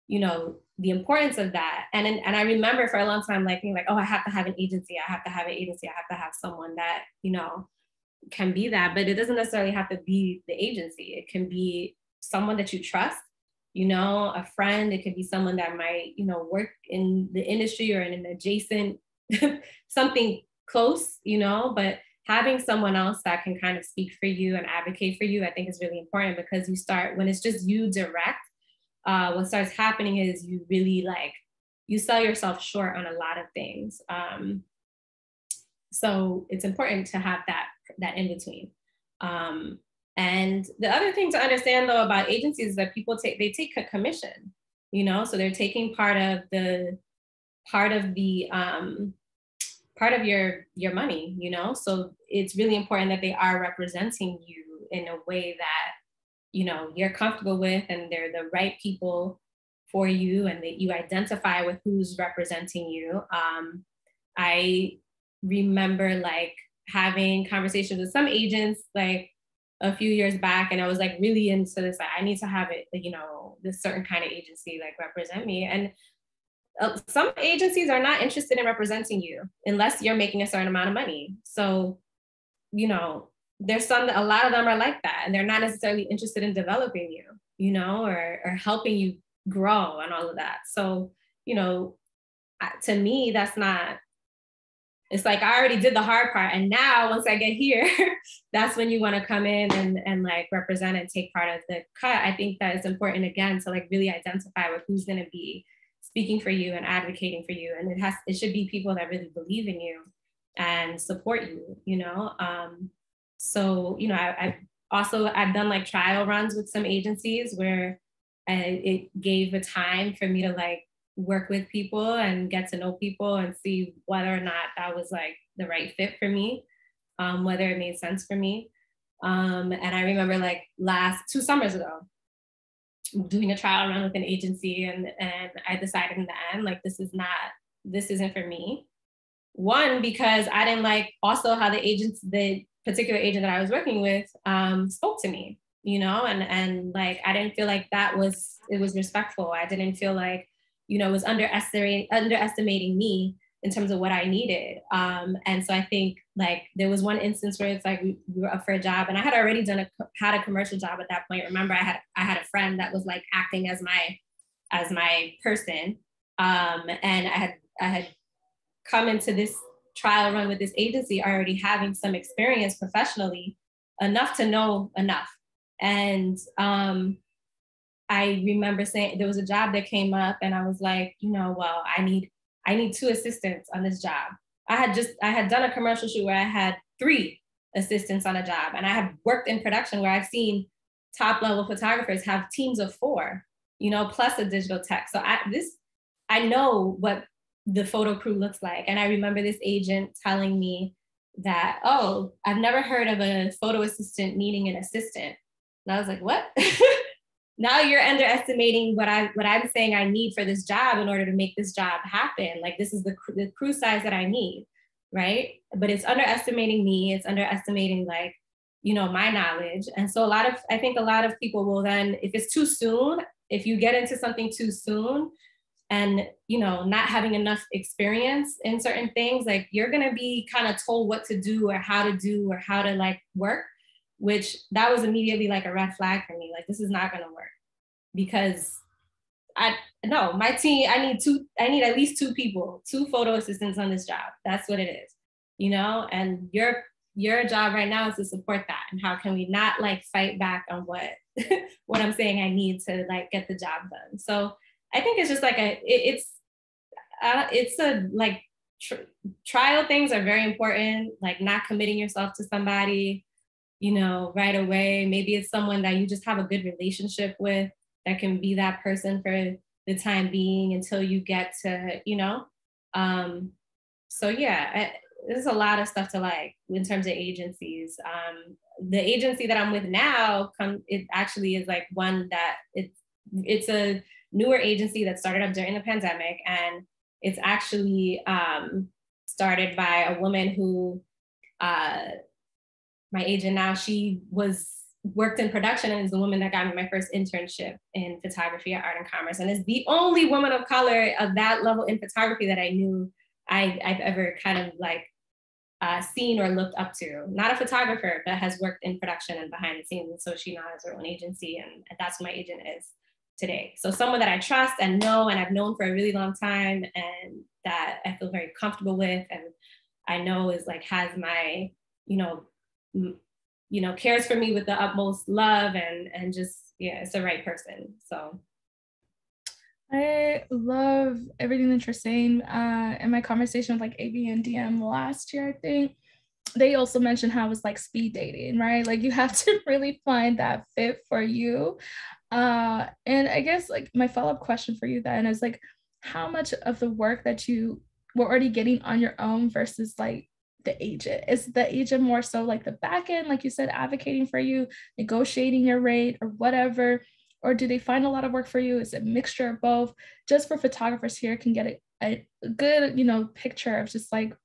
the importance of that. And I remember for a long time, like being like, oh, I have to have an agency. I have to have an agency. I have to have someone that, can be that, but it doesn't necessarily have to be the agency. It can be someone that you trust, a friend. It could be someone that might, work in the industry or in an adjacent, something close, but having someone else that can kind of speak for you and advocate for you, I think is really important, because when it's just you direct, what starts happening is you really you sell yourself short on a lot of things. So it's important to have that in between. And the other thing to understand though about agencies is that people take a commission, so they're taking part of your money, so it's really important that they are representing you in a way that, you're comfortable with, and they're the right people for you, and that you identify with who's representing you. I remember having conversations with some agents a few years back, and I was really into this. I need to have it, this certain kind of agency represent me. And some agencies are not interested in representing you unless you're making a certain amount of money. So, there's a lot of them are like that, and they're not necessarily interested in developing you, or helping you grow and all of that. So, to me, that's not, it's I already did the hard part. And now once I get here, that's when you want to come in and represent and take part of the cut. I think that it's important, again, to really identify with who's going to be speaking for you and advocating for you. And it should be people that really believe in you and support you, So, I've done trial runs with some agencies where it gave a time for me to work with people and get to know people and see whether or not that was the right fit for me, whether it made sense for me. And I remember last 2 summers ago, doing a trial run with an agency, and I decided in the end, this isn't for me. One, because I didn't also how the particular agent that I was working with spoke to me, and I didn't feel it was respectful. I didn't feel it was underestimating me in terms of what I needed. And so I think there was one instance where it's we were up for a job, and I had already had a commercial job at that point. Remember, I had a friend that was acting as my person. And I had come into this trial run with this agency already having some experience professionally, enough to know enough. And I remember saying there was a job that came up, and I was well, I need 2 assistants on this job. I had done a commercial shoot where I had 3 assistants on a job, and I had worked in production where I've seen top level photographers have teams of 4, plus a digital tech. So I know what the photo crew looks like. And I remember this agent telling me that, oh, I've never heard of a photo assistant needing an assistant. And I was like, what? Now you're underestimating what I'm saying I need for this job in order to make this job happen. This is the crew size that I need, right? But it's underestimating me. It's underestimating my knowledge. And so I think a lot of people will then, if it's too soon, if you get into something too soon and, not having enough experience in certain things, you're going to be kind of told what to do or how to work, which that was immediately a red flag for me. This is not going to work, because my team, I need at least 2 people, 2 photo assistants on this job. That's what it is, and your job right now is to support that. And how can we not fight back on what I'm saying I need to get the job done? So I think it's just trial things are very important, not committing yourself to somebody, right away. Maybe it's someone that you just have a good relationship with that can be that person for the time being until you get to, so yeah, there's a lot of stuff to in terms of agencies. The agency that I'm with now, it actually is one that it's a newer agency that started up during the pandemic, and it's actually started by a woman who, my agent now, she was worked in production and is the woman that got me my first internship in photography at Art and Commerce, and is the only woman of color of that level in photography that I knew I've ever kind of like seen or looked up to. Not a photographer, but has worked in production and behind the scenes. And so she now has her own agency, and that's who my agent is today. So someone that I trust and know, and I've known for a really long time, and that I feel very comfortable with, and I know is like has my, cares for me with the utmost love, and just, yeah, it's the right person. So I love everything that you're saying. In my conversation with like AB and DM last year, I think they also mentioned how it was like speed dating, right? Like you have to really find that fit for you. And I guess like my follow-up question for you then is like, how much of the work that you were already getting on your own versus like the agent? Is the agent more so like the back end, like you said, advocating for you, negotiating your rate or whatever? Or do they find a lot of work for you? Is it a mixture of both? Just for photographers here can get a good, picture of just like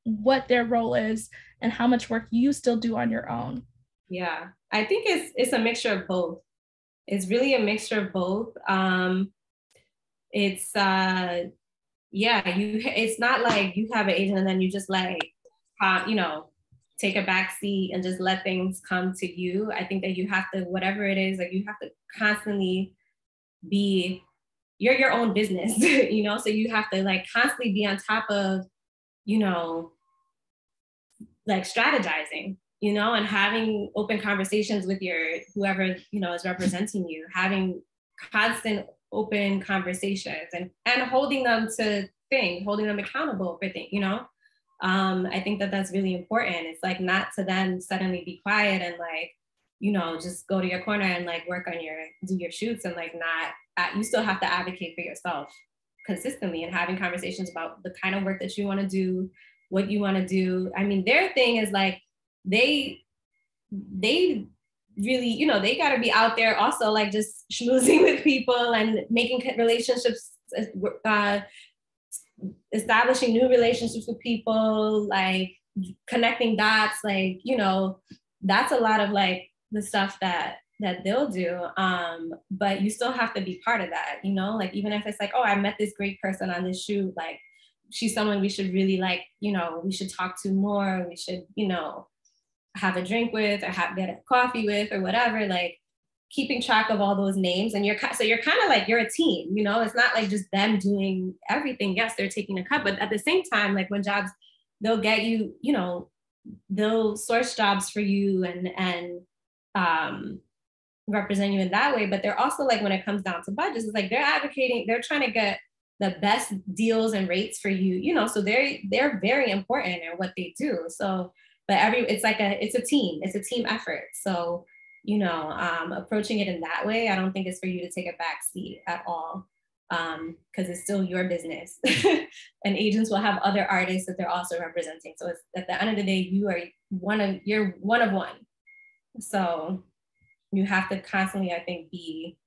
what their role is and how much work you still do on your own. Yeah, I think it's a mixture of both. It's really a mixture of both. It's it's not like you have an agent and then you just like take a back seat and just let things come to you. I think that you have to, whatever it is, like you have to constantly you're your own business, so you have to like constantly be on top of, like strategizing, and having open conversations with your, whoever, is representing you, having constant open conversations and holding them to things, holding them accountable for things, I think that that's really important. It's like not to then suddenly be quiet and like, just go to your corner and like work on do your shoots and like not, you still have to advocate for yourself consistently and having conversations about the kind of work that you want to do, what you want to do. I mean, their thing is like, they really, they got to be out there also like just schmoozing with people and making relationships, establishing new relationships with people, like connecting dots, like, that's a lot of like the stuff that they'll do. But you still have to be part of that, like even if it's like, oh, I met this great person on this shoot, like she's someone we should really like, we should talk to more, we should, have a drink with or get a coffee with or whatever, like keeping track of all those names. And you're kind of like, you're a team, it's not like just them doing everything. Yes, they're taking a cut, but at the same time, like when jobs, they'll get you, they'll source jobs for you and represent you in that way. But they're also like, when it comes down to budgets, it's like they're advocating, they're trying to get the best deals and rates for you, so they're very important in what they do. So, but it's a team effort. So, approaching it in that way, I don't think it's for you to take a back seat at all, because it's still your business. And agents will have other artists that they're also representing. So it's at the end of the day, you're one of one. So you have to constantly, I think, be,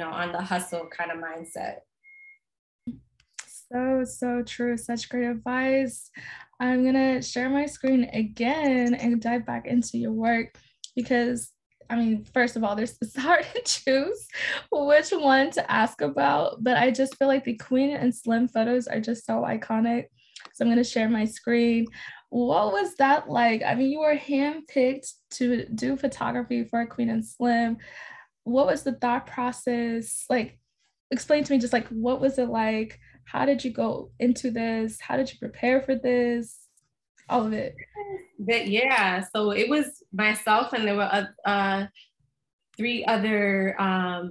on the hustle kind of mindset. So true. Such great advice. I'm going to share my screen again and dive back into your work because, I mean, first of all, it's hard to choose which one to ask about, but I just feel like the Queen and Slim photos are just so iconic. So I'm going to share my screen. What was that like? I mean, you were handpicked to do photography for Queen and Slim. What was the thought process? Like, explain to me just like, what was it like? How did you go into this? How did you prepare for this? All of it. Yeah, so it was myself and there were 3 other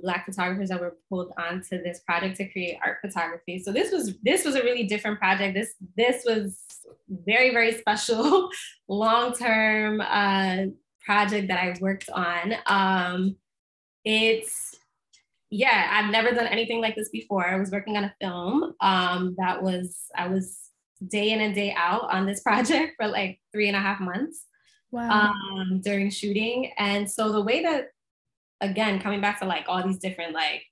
Black photographers that were pulled onto this project to create art photography. So this was a really different project. This was very, very special long-term project that I worked on. I've never done anything like this before. I was working on a film I was day in and day out on this project for like 3.5 months. Wow. During shooting. And so the way that, again, coming back to like all these different like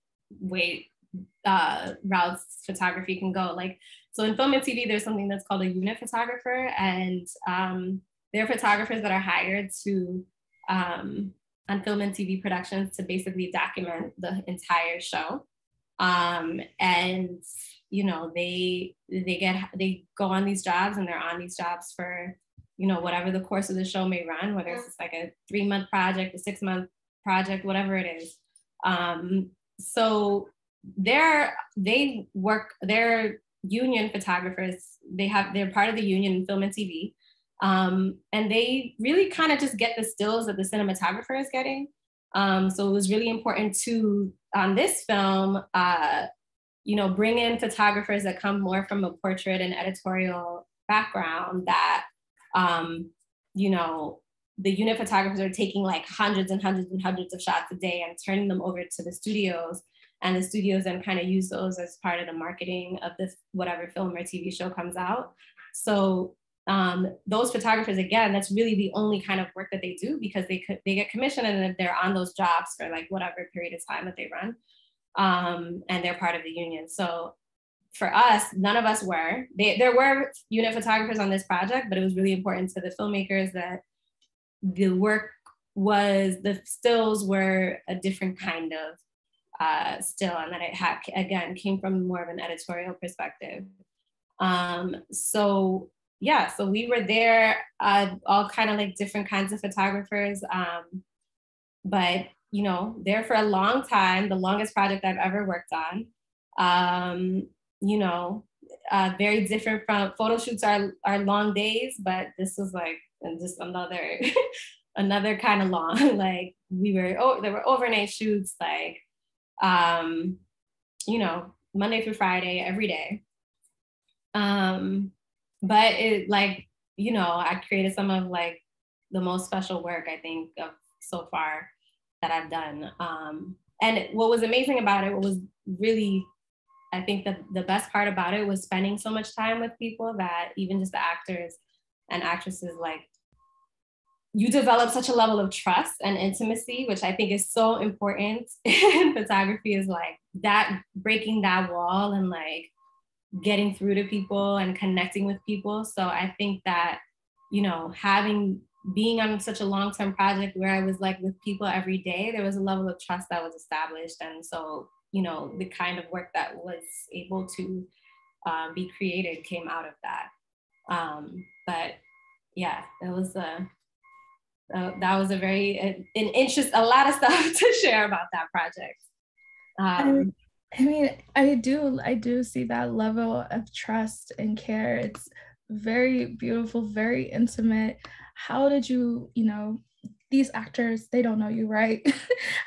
routes photography can go, like, so in film and TV, there's something that's called a unit photographer. And they're photographers that are hired to film and TV productions to basically document the entire show. And you know, they go on these jobs, and they're on these jobs for, you know, whatever the course of the show may run, whether it's like a 3-month project, a 6-month project, whatever it is. So they're union photographers. They're part of the union in film and TV. And they really kind of just get the stills that the cinematographer is getting. So it was really important to, on this film, you know, bring in photographers that come more from a portrait and editorial background, that, you know, the unit photographers are taking like hundreds and hundreds and hundreds of shots a day and turning them over to the studios, and the studios then kind of use those as part of the marketing of this, whatever film or TV show comes out. So those photographers, again, that's really the only kind of work that they do, because they get commissioned, and they're on those jobs for like whatever period of time that they run. And they're part of the union. So for us, none of us were. There were unit photographers on this project, but it was really important to the filmmakers that the work was, the stills were a different kind of still, and that it had, again, came from more of an editorial perspective. So yeah, so we were there, all kind of like different kinds of photographers, but you know, there for a long time, the longest project I've ever worked on. You know, very different from photo shoots are long days, but this was like just another another kind of long. Like there were overnight shoots, like you know, Monday through Friday, every day. But it, like, you know, I created some of like the most special work, I think, of so far that I've done. And what was amazing about it, what was really, I think the best part about it was spending so much time with people that even just the actors and actresses, like, you develop such a level of trust and intimacy, which I think is so important in photography, is like that, breaking that wall and like getting through to people and connecting with people. So I think that, you know, being on such a long-term project where I was like with people every day, there was a level of trust that was established. And so, you know, the kind of work that was able to be created came out of that. But yeah, it was that was a lot of stuff to share about that project. I mean, I do see that level of trust and care. It's very beautiful, very intimate. How did you, you know, these actors, they don't know you, right?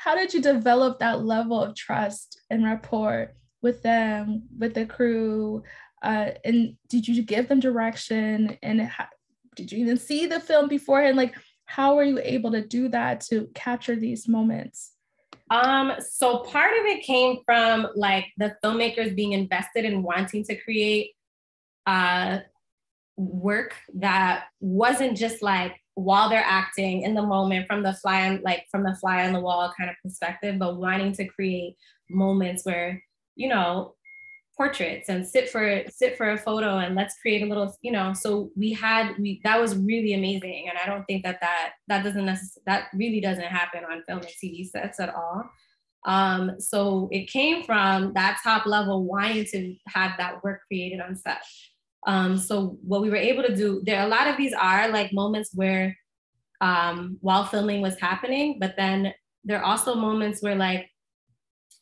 How did you develop that level of trust and rapport with them, with the crew? And did you give them direction? And did you even see the film beforehand? Like, how were you able to do that, to capture these moments? So part of it came from like the filmmakers being invested in wanting to create work that wasn't just like while they're acting in the moment from the fly on the wall kind of perspective, but wanting to create moments where, you know, portraits and sit for a photo and let's create a little, you know. So that was really amazing, and I don't think that really doesn't happen on film and TV sets at all. So it came from that top level wanting to have that work created on set. So what we were able to do, a lot of these are like moments where while filming was happening, but then there are also moments where like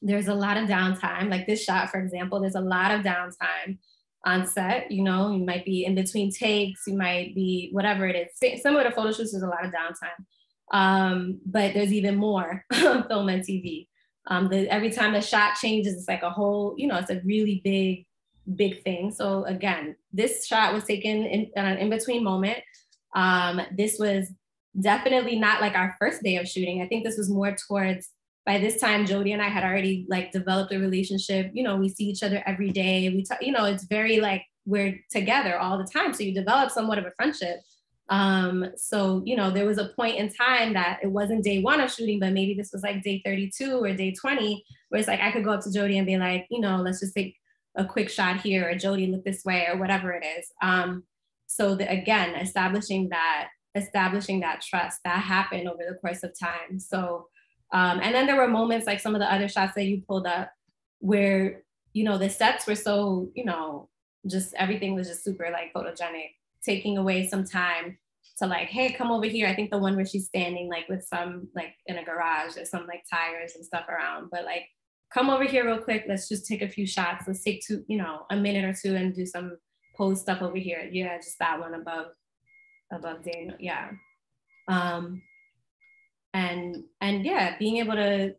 there's a lot of downtime. Like this shot, for example, there's a lot of downtime on set. You know, you might be in between takes, you might be whatever it is. Similar to photo shoots, there's a lot of downtime. But there's even more film and TV. Every time the shot changes, it's like a whole, you know, it's a really big thing. So again, this shot was taken in an in-between moment. This was definitely not like our first day of shooting. I think this was more towards, by this time, Jodie and I had already like developed a relationship. You know, we see each other every day. You know, it's very like we're together all the time. So you develop somewhat of a friendship. So, you know, there was a point in time that it wasn't day 1 of shooting, but maybe this was like day 32 or day 20, where it's like I could go up to Jodie and be like, you know, let's just take a quick shot here, or Jodie, look this way, or whatever it is. So again, establishing that establishing that trust that happened over the course of time. So, and then there were moments like some of the other shots that you pulled up where, you know, the sets were so, you know, just everything was just super like photogenic, taking away some time to like, hey, come over here. I think the one where she's standing like with some like in a garage, there's some like tires and stuff around, but like, come over here real quick. Let's just take a few shots. Let's take a minute or two and do some pose stuff over here. Yeah, just that one above Daniel. Yeah. And yeah, being able to,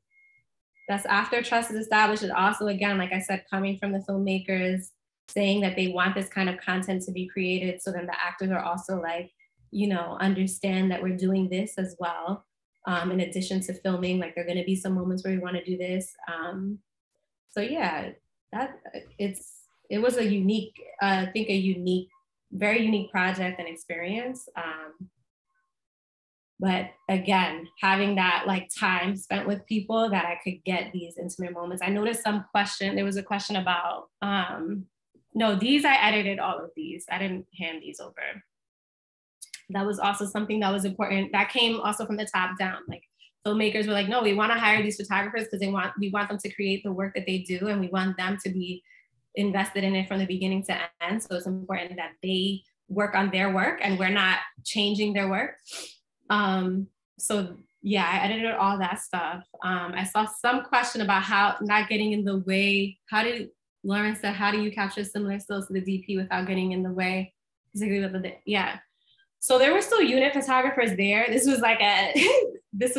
that's after trust is established. And also, again, like I said, coming from the filmmakers saying that they want this kind of content to be created. So then the actors are also like, you know, understand that we're doing this as well. In addition to filming, like there are going to be some moments where we want to do this. So yeah, it was a unique, I think very unique project and experience. But again, having that like time spent with people that I could get these intimate moments. I noticed there was a question about, no, these, I edited all of these. I didn't hand these over. That was also something that was important. That came also from the top down. Like filmmakers were like, no, we want to hire these photographers because we want them to create the work that they do, and we want them to be invested in it from the beginning to end. So it's important that they work on their work and we're not changing their work. So yeah, I edited all that stuff. I saw some question about how not getting in the way. Lauren said, how do you capture similar stills to the DP without getting in the way? Yeah. So there were still unit photographers there. This was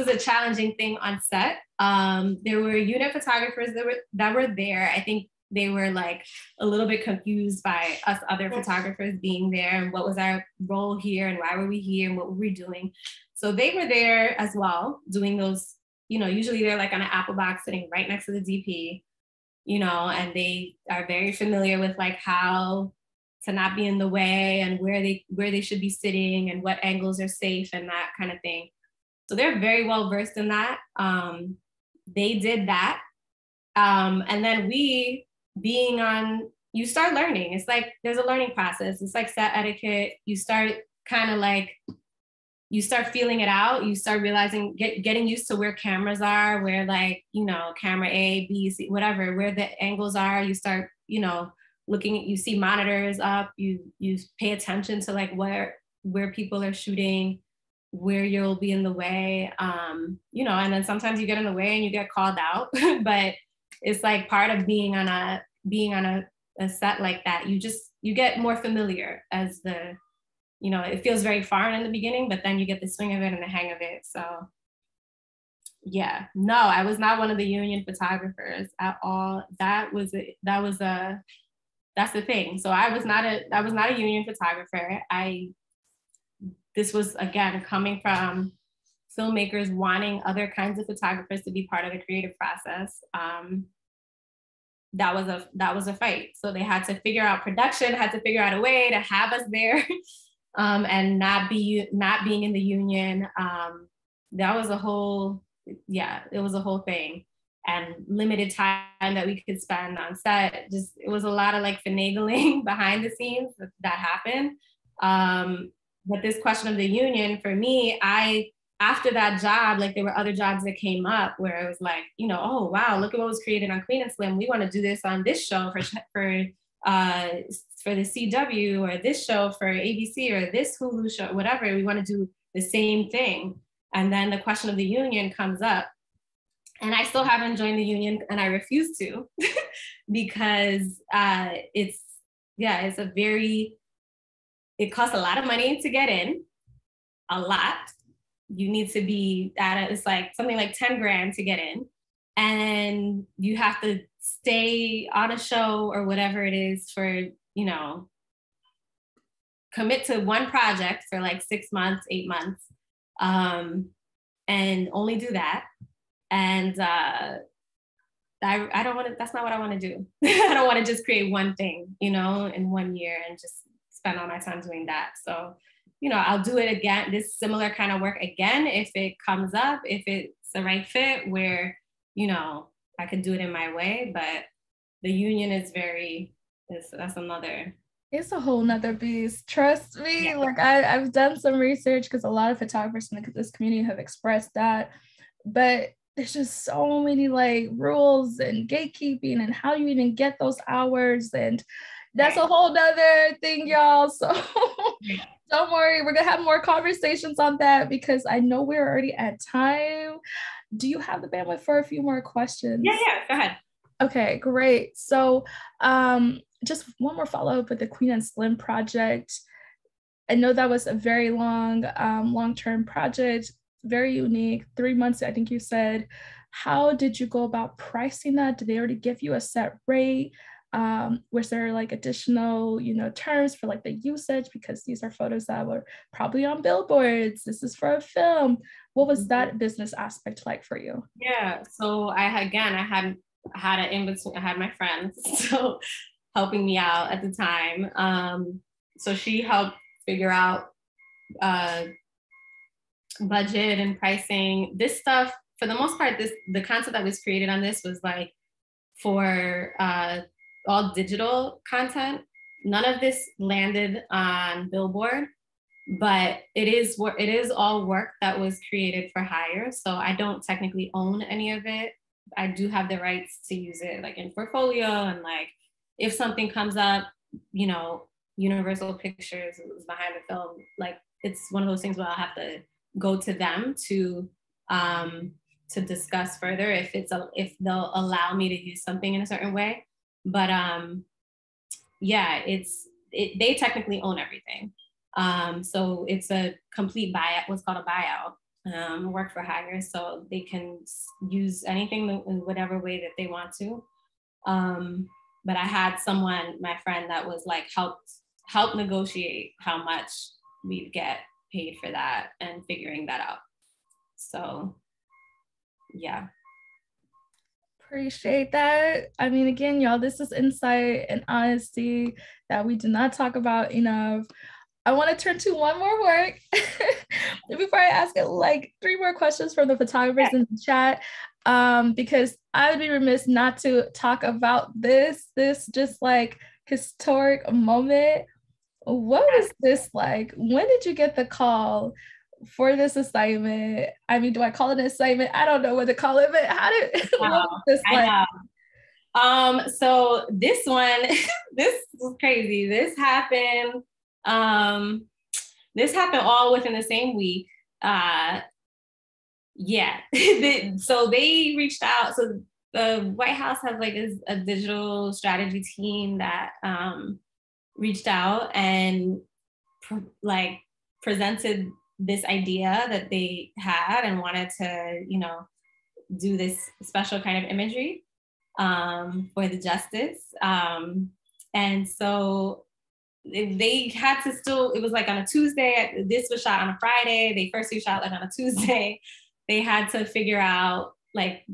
a challenging thing on set. There were unit photographers that were there. I think they were like a little bit confused by us other photographers being there and what was our role here and why were we here and what were we doing. So they were there as well, doing those, you know, usually they're like on an Apple box sitting right next to the DP, you know, and they are very familiar with like how to not be in the way and where they should be sitting and what angles are safe and that kind of thing. So they're very well versed in that. They did that. And then you start learning. It's like, there's a learning process. It's like set etiquette. You start feeling it out. You start realizing, getting used to where cameras are, where like, you know, camera A, B, C, whatever, where the angles are. You start, you know, you see monitors up, you pay attention to like where people are shooting, where you'll be in the way, you know, and then sometimes you get in the way and you get called out, but it's like part of being on a set like that. You get more familiar as you know, it feels very foreign in the beginning, but then you get the swing of it and the hang of it. So yeah, no, I was not one of the union photographers at all. That's the thing. So I was not a union photographer. This was, again, coming from filmmakers wanting other kinds of photographers to be part of the creative process. That was a fight. So they had to figure out production, had to figure out a way to have us there, and not being in the union. That was it was a whole thing. And limited time that we could spend on set. It was a lot of like finagling behind the scenes that happened. But this question of the union, for me, after that job, like there were other jobs that came up where it was like, you know, oh wow, look at what was created on Queen and Slim. We want to do this on this show for the CW, or this show for ABC, or this Hulu show, whatever. We want to do the same thing. And then the question of the union comes up. And I still haven't joined the union, and I refuse to because it costs a lot of money to get in, a lot. You need to be it's like something like 10 grand to get in. And you have to stay on a show or whatever it is for, you know, commit to one project for like 6 months, 8 months, and only do that. And I don't want to, that's not what I want to do. I don't want to just create one thing, you know, in 1 year and just spend all my time doing that. So, you know, I'll do it again, this similar kind of work again, if it comes up, if it's the right fit where, you know, I could do it in my way. But the union is that's another It's a whole nother beast. Trust Yeah. me. Like I've done some research because a lot of photographers in this community have expressed that, but there's just so many like rules and gatekeeping and how you even get those hours. And that's Right. a whole nother thing, y'all. So Yeah. don't worry, we're gonna have more conversations on that because I know we're already at time. Do you have the bandwidth for a few more Yeah. questions? Yeah. Go ahead. Okay, great. So, just one more follow up with the Queen and Slim project. I know that was a very long-term project, very unique, 3 months, I think you said. How did you go about pricing that? Did they already give you a set rate? Was there like additional, terms for like the usage because these are photos that were probably on billboards? This is for a film. What was that business aspect like for you? Yeah. So I had an in between. I had my friends so helping me out at the time. So she helped figure out uh, budget and pricing. This stuff, for the most part, the concept that was created on this was like for all digital content. None of this landed on Billboard, but it is all work that was created for hire. So I don't technically own any of it. I do have the rights to use it like in portfolio, and like if something comes up, you know, Universal Pictures is behind the film. Like it's one of those things where I'll have to go to them um, to discuss further if they'll allow me to use something in a certain way. But yeah, they technically own everything. So it's a complete buyout, what's called a buyout, work for hire. So they can use anything in whatever way that they want to. But I had someone, my friend, that was like help negotiate how much we'd get paid for that and figuring that out. So yeah. Appreciate that. I mean, again, y'all, this is insight and honesty that we do not talk about enough. I want to turn to one more work before I ask it like three more questions from the photographers in the chat. Because I would be remiss not to talk about this just like historic moment. What was this like? When did you get the call for this assignment? I mean, do I call it an assignment? I don't know what to call it, but what was this I like? know. So this one, this was crazy. Um, this happened all within the same week. Yeah. So they reached out. So the White House has like a digital strategy team that reached out and like presented this idea that they had and wanted to, do this special kind of imagery for the justice. And so they had to still, it was like on a Tuesday, this was shot on a Friday, they first shot like on a Tuesday. They had to figure out like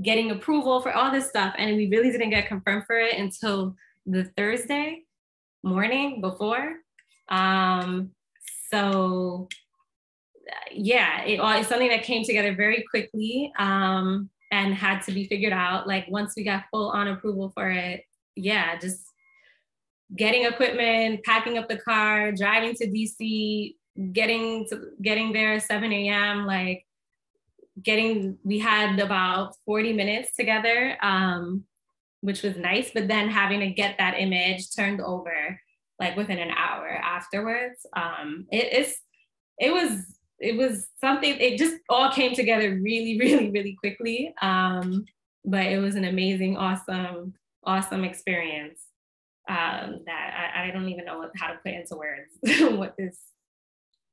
getting approval for all this stuff. And we really didn't get confirmed for it until the Thursday morning before. So yeah, it's something that came together very quickly and had to be figured out. Like once we got full on approval for it, yeah, just getting equipment, packing up the car, driving to DC, getting there at 7 a.m. Like we had about 40 minutes together, which was nice. But then having to get that image turned over like within an hour afterwards, it was something. It just all came together really, really, really quickly. But it was an amazing, awesome experience. That I don't even know how to put into words what this.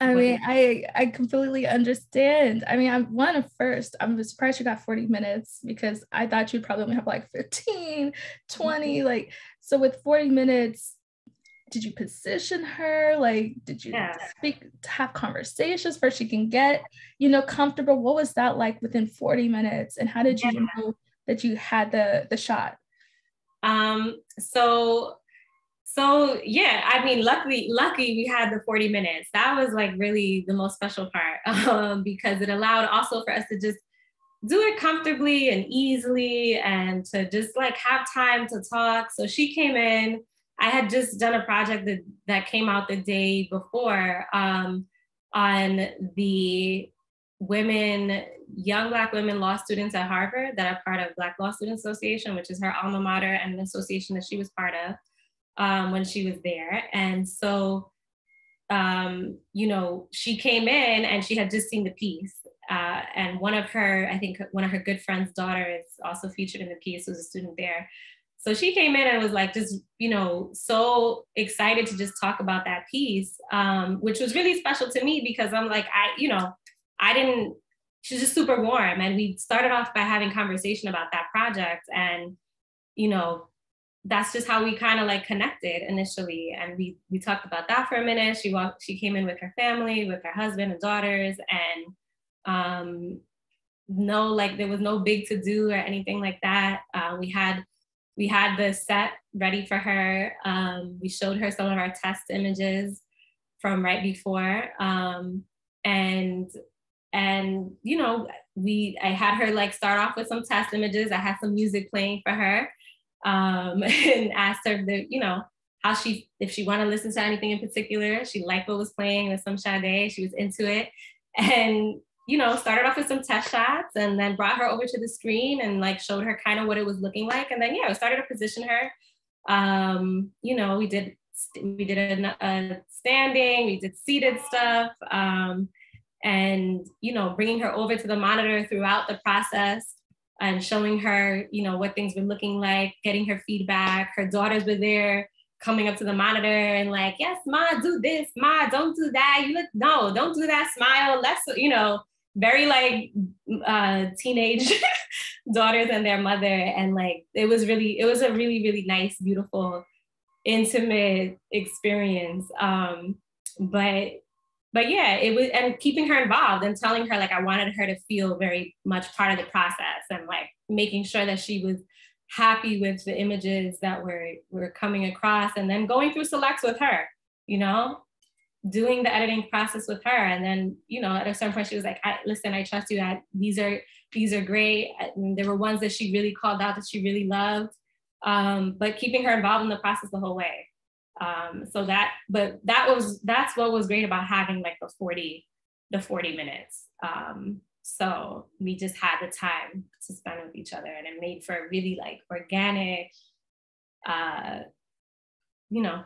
I mean, I completely understand. I mean, I'm surprised you got 40 minutes because I thought you'd probably only have like 15, 20. Like, so with 40 minutes, did you position her? Like, did you have conversations where she can get, comfortable? What was that like within 40 minutes? And how did you know that you had the shot? So yeah, I mean, lucky we had the 40 minutes. That was like really the most special part because it allowed also for us to just do it comfortably and easily and to just like have time to talk. So she came in, I had just done a project that came out the day before on the young Black women law students at Harvard that are part of Black Law Student Association, which is her alma mater and an association that she was part of when she was there. And so, she came in and she had just seen the piece. And I think one of her good friend's daughter is also featured in the piece, who's a student there. So she came in and was like, just, so excited to just talk about that piece, which was really special to me because I'm like, she's just super warm. And we started off by having conversation about that project. And, that's just how we kind of like connected initially. And we talked about that for a minute. She came in with her family, with her husband and daughters, and there was no big to do or anything like that. We had the set ready for her. We showed her some of our test images from right before. I had her like start off with some test images. I had some music playing for her. And asked her if she wanted to listen to anything in particular. She liked what was playing with some Sade. She was into it. And, started off with some test shots and then brought her over to the screen and like showed her kind of what it was looking like. And then, we started to position her. We did a standing, we did seated stuff. And, bringing her over to the monitor throughout the process and showing her, what things were looking like, getting her feedback. Her daughters were there coming up to the monitor and like, yes, Ma, do this, Ma, don't do that. No, don't do that, smile. Let's, very like teenage daughters and their mother. And like, it was a really, really nice, beautiful, intimate experience. But yeah, it was, and keeping her involved and telling her, like, I wanted her to feel very much part of the process and like making sure that she was happy with the images that were coming across, and then going through selects with her, doing the editing process with her. And then, at a certain point she was like, listen, I trust you. These are great. And there were ones that she really called out that she really loved, but keeping her involved in the process the whole way. That's what was great about having like the 40 minutes. So we just had the time to spend with each other, and it made for a really like organic,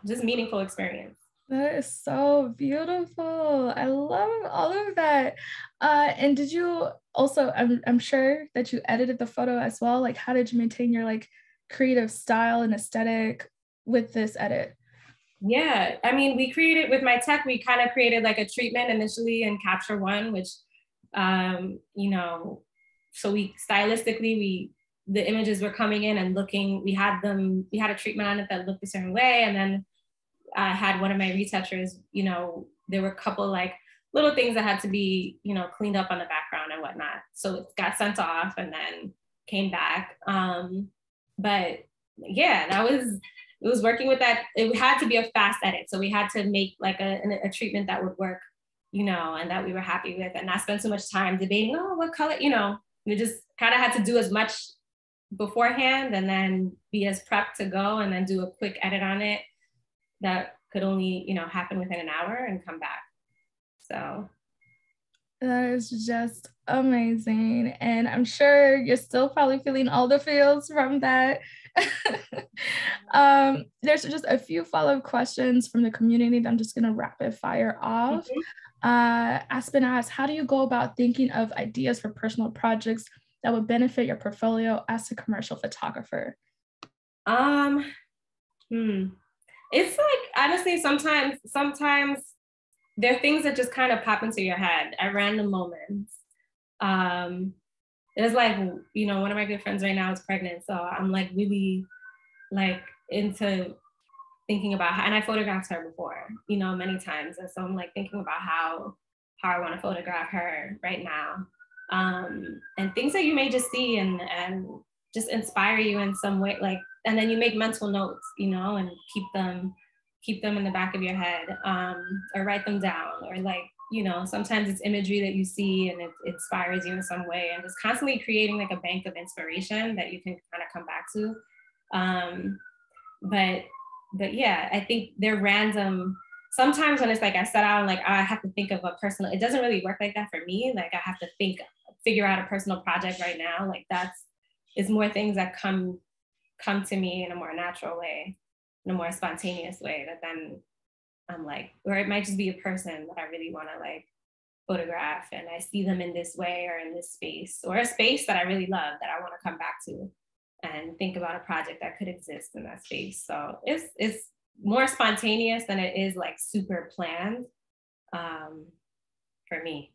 just meaningful experience. That is so beautiful. I love all of that. And did you also, I'm sure that you edited the photo as well. Like, how did you maintain your like creative style and aesthetic with this edit? Yeah, I mean, we created with my tech, we kind of created like a treatment initially in Capture One, which, so we stylistically, the images were coming in and looking, we had a treatment on it that looked a certain way. And then I had one of my retouchers, there were a couple like little things that had to be, cleaned up on the background and whatnot. So it got sent off and then came back. But yeah, it was working with that. It had to be a fast edit. So we had to make like a treatment that would work, and that we were happy with, and not spend so much time debating, what color, we just kind of had to do as much beforehand and then be as prepped to go and then do a quick edit on it that could only, happen within an hour and come back. So. That is just amazing. And I'm sure you're still probably feeling all the feels from that. There's just a few follow-up questions from the community that I'm just going to rapid fire off. Aspen asks, how do you go about thinking of ideas for personal projects that would benefit your portfolio as a commercial photographer? It's like, honestly, sometimes there are things that just kind of pop into your head at random moments. It's like, one of my good friends right now is pregnant. So I'm like really like into thinking about how, and I photographed her before, many times. And so I'm like thinking about how I want to photograph her right now. And things that you may just see and just inspire you in some way, like, and then you make mental notes, and keep them in the back of your head, or write them down, or like, sometimes it's imagery that you see and it inspires you in some way, and just constantly creating like a bank of inspiration that you can kind of come back to. But but yeah, I think they're random. Sometimes when it's like I set out and like I have to think of a personal, it doesn't really work like that for me. Like I have to figure out a personal project right now. Like it's more things that come to me in a more natural way, in a more spontaneous way, that then I'm like, or it might just be a person that I really want to like photograph, and I see them in this way or in this space, or a space that I really love that I want to come back to and think about a project that could exist in that space. So it's more spontaneous than it is like super planned, for me.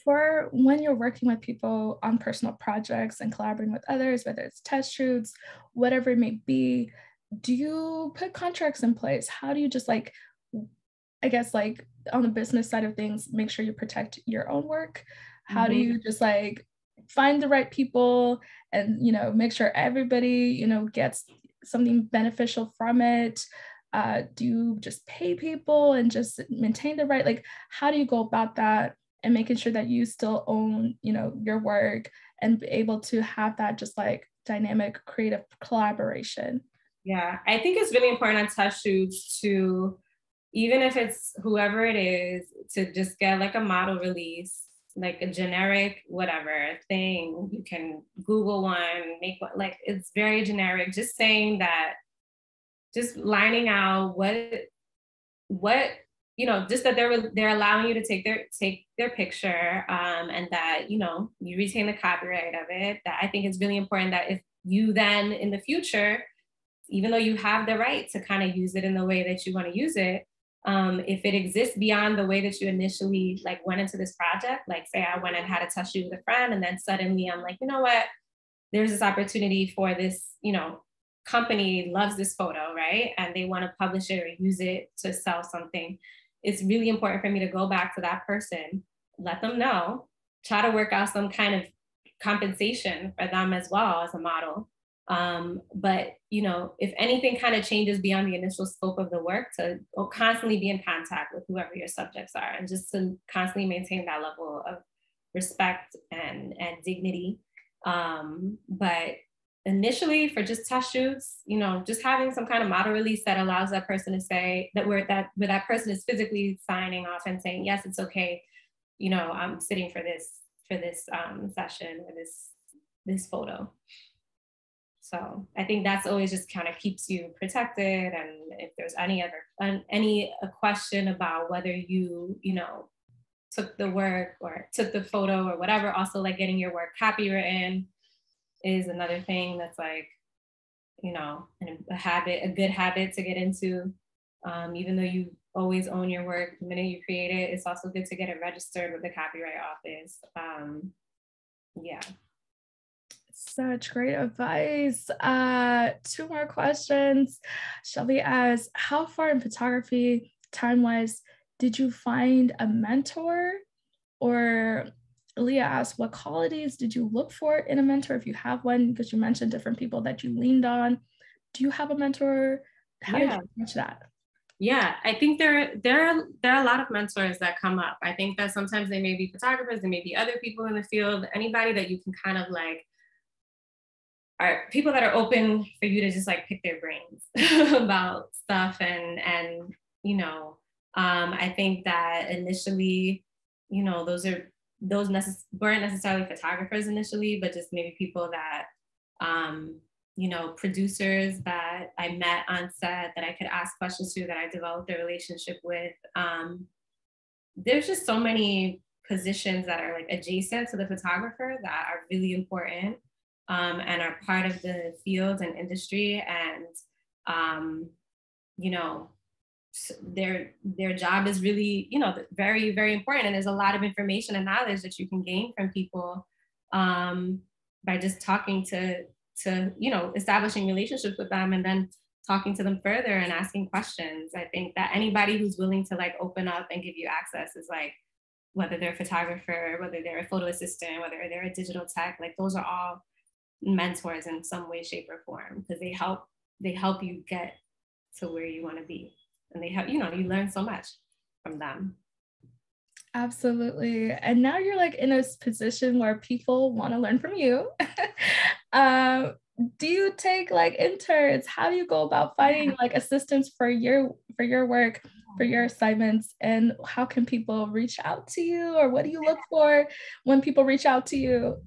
For when you're working with people on personal projects and collaborating with others, whether it's test shoots, whatever it may be, do you put contracts in place? How do you just like, I guess like on the business side of things, make sure you protect your own work? How do you just like find the right people and, make sure everybody, gets something beneficial from it? Do you just pay people and just maintain the right, like, how do you go about that and making sure that you still own, your work and be able to have that just like dynamic creative collaboration? Yeah, I think it's really important on test shoots to, even if it's whoever it is, to just get like a model release, like a generic whatever thing. You can Google one, make one, like it's very generic, just saying that, just lining out what just that they're allowing you to take their picture, and that you retain the copyright of it. That I think it's really important that if you then in the future, even though you have the right to kind of use it in the way that you want to use it, if it exists beyond the way that you initially like went into this project, like say I went and had a test shoot with a friend, and then suddenly I'm like, you know what, there's this opportunity for this, company loves this photo, right? And they want to publish it or use it to sell something. It's really important for me to go back to that person, let them know, try to work out some kind of compensation for them as well as a model. But if anything kind of changes beyond the initial scope of the work, to constantly be in contact with whoever your subjects are, and just to constantly maintain that level of respect and dignity. But initially for just test shoots, just having some kind of model release that allows that person to say that where that person is physically signing off and saying, yes, it's okay. I'm sitting for this session or this photo. So I think that's always just kind of keeps you protected. And if there's any question about whether you took the work or took the photo or whatever, also like getting your work copywritten is another thing that's like, a good habit to get into. Even though you always own your work the minute you create it, it's also good to get it registered with the Copyright Office. Yeah. Such great advice. 2 more questions. Shelby asks, how far in photography, time-wise, did you find a mentor? Or Leah asks, what qualities did you look for in a mentor, if you have one, because you mentioned different people that you leaned on. Do you have a mentor? How did you reach that? Yeah, I think there are a lot of mentors that come up. I think that sometimes they may be photographers, they may be other people in the field, anybody that you can kind of like, are people that are open for you to just like pick their brains about stuff. And I think that initially, those weren't necessarily photographers initially, but just maybe people that, producers that I met on set that I could ask questions to, that I developed a relationship with. There's just so many positions that are like adjacent to the photographer that are really important, and are part of the field and industry. And, their job is really, very, very important. And there's a lot of information and knowledge that you can gain from people, by just talking to establishing relationships with them, and then talking to them further and asking questions. I think that anybody who's willing to like open up and give you access is like, whether they're a photographer, whether they're a photo assistant, whether they're a digital tech, like those are all mentors in some way, shape, or form, because they help you get to where you want to be. And they help, you learn so much from them. Absolutely. And now you're like in a position where people want to learn from you. do you take like interns? How do you go about finding like assistance for your work, for your assignments? And how can people reach out to you, or what do you look for when people reach out to you?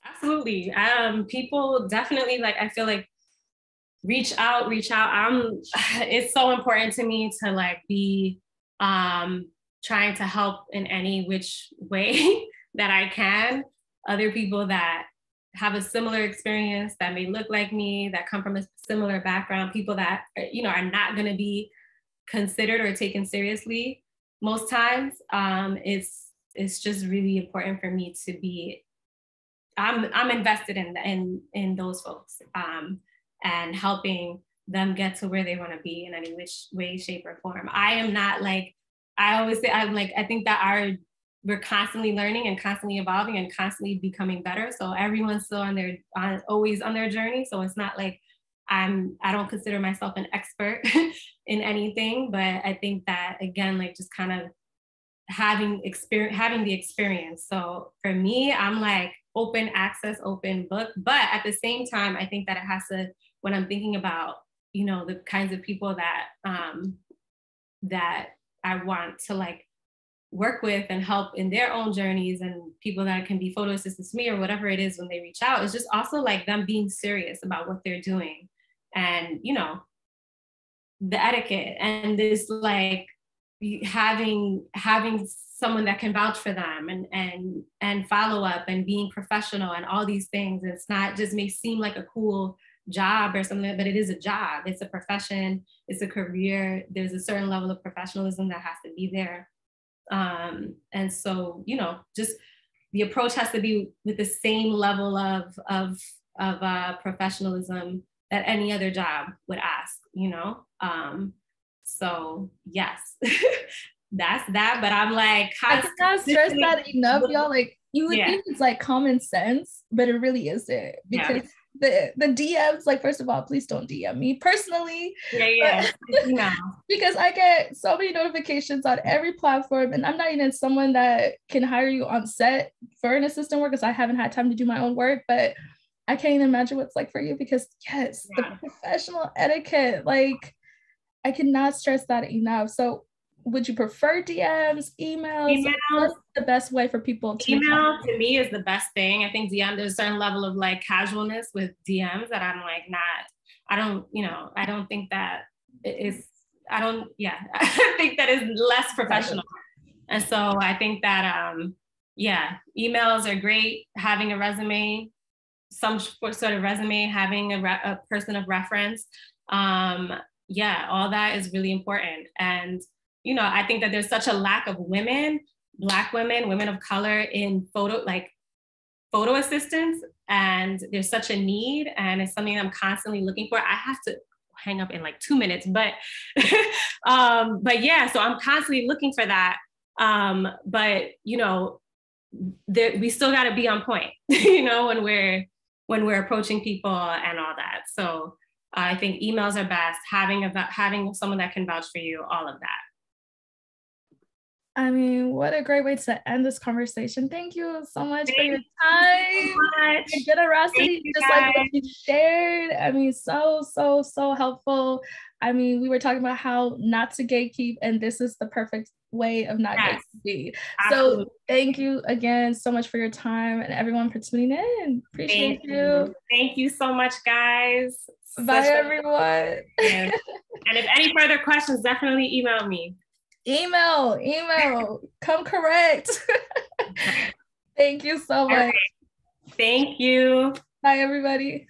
Absolutely. People definitely, like, I feel like reach out. It's so important to me to like be trying to help in any which way that I can. Other people that have a similar experience, that may look like me, that come from a similar background, people that, you know, are not going to be considered or taken seriously most times. It's just really important for me to be, I'm invested in those folks, and helping them get to where they want to be in any which way, shape, or form. I am not like, I always say, I think that we're constantly learning and constantly evolving and constantly becoming better. So everyone's still always on their journey. So it's not like I don't consider myself an expert in anything, but I think that, again, like just kind of having the experience. So for me, I'm like open access, open book, but at the same time, I think that it has to, when I'm thinking about, you know, the kinds of people that that I want to like work with and help in their own journeys, and people that can be photo assistants to me or whatever it is when they reach out, it's just also like them being serious about what they're doing, and, you know, the etiquette and this like having someone that can vouch for them, and follow up and being professional and all these things. It's not just may seem like a cool job or something, but it is a job. It's a profession. It's a career. There's a certain level of professionalism that has to be there. And so, you know, just the approach has to be with the same level of professionalism that any other job would ask, you know? So yes, that's that. But I'm like, I cannot stress that enough, y'all. Like, you would think it's like common sense, but it really isn't, because the DMs, like, first of all, please don't DM me personally. No. Because I get so many notifications on every platform, and I'm not even someone that can hire you on set for an assistant work, because I haven't had time to do my own work. But I can't even imagine what it's like for you, because yes, the professional etiquette, like, I cannot stress that enough. So would you prefer DMs, emails? What's the best way for people to email to me is the best thing. I think there's a certain level of like casualness with DMs that I'm like I don't think that is, I think that is less professional. And so I think that, emails are great. Having a resume, some sort of resume, having a person of reference. All that is really important. And, you know, I think that there's such a lack of women, Black women, women of color in photo assistants. And there's such a need, and it's something I'm constantly looking for. I have to hang up in like 2 minutes, but yeah, so I'm constantly looking for that. But, you know, we still got to be on point, you know, when we're approaching people and all that. So I think emails are best, having someone that can vouch for you, all of that. I mean, what a great way to end this conversation. Thank you so much for your time, your generosity, just like what you shared. I mean, so helpful. I mean, we were talking about how not to gatekeep, and this is the perfect way of not gatekeeping. So thank you again so much for your time, and everyone for tuning in. Appreciate you. Thank you so much, guys. Bye, everyone. And if any further questions, definitely email me. Email, come correct. Thank you so much. Thank you. Bye, everybody.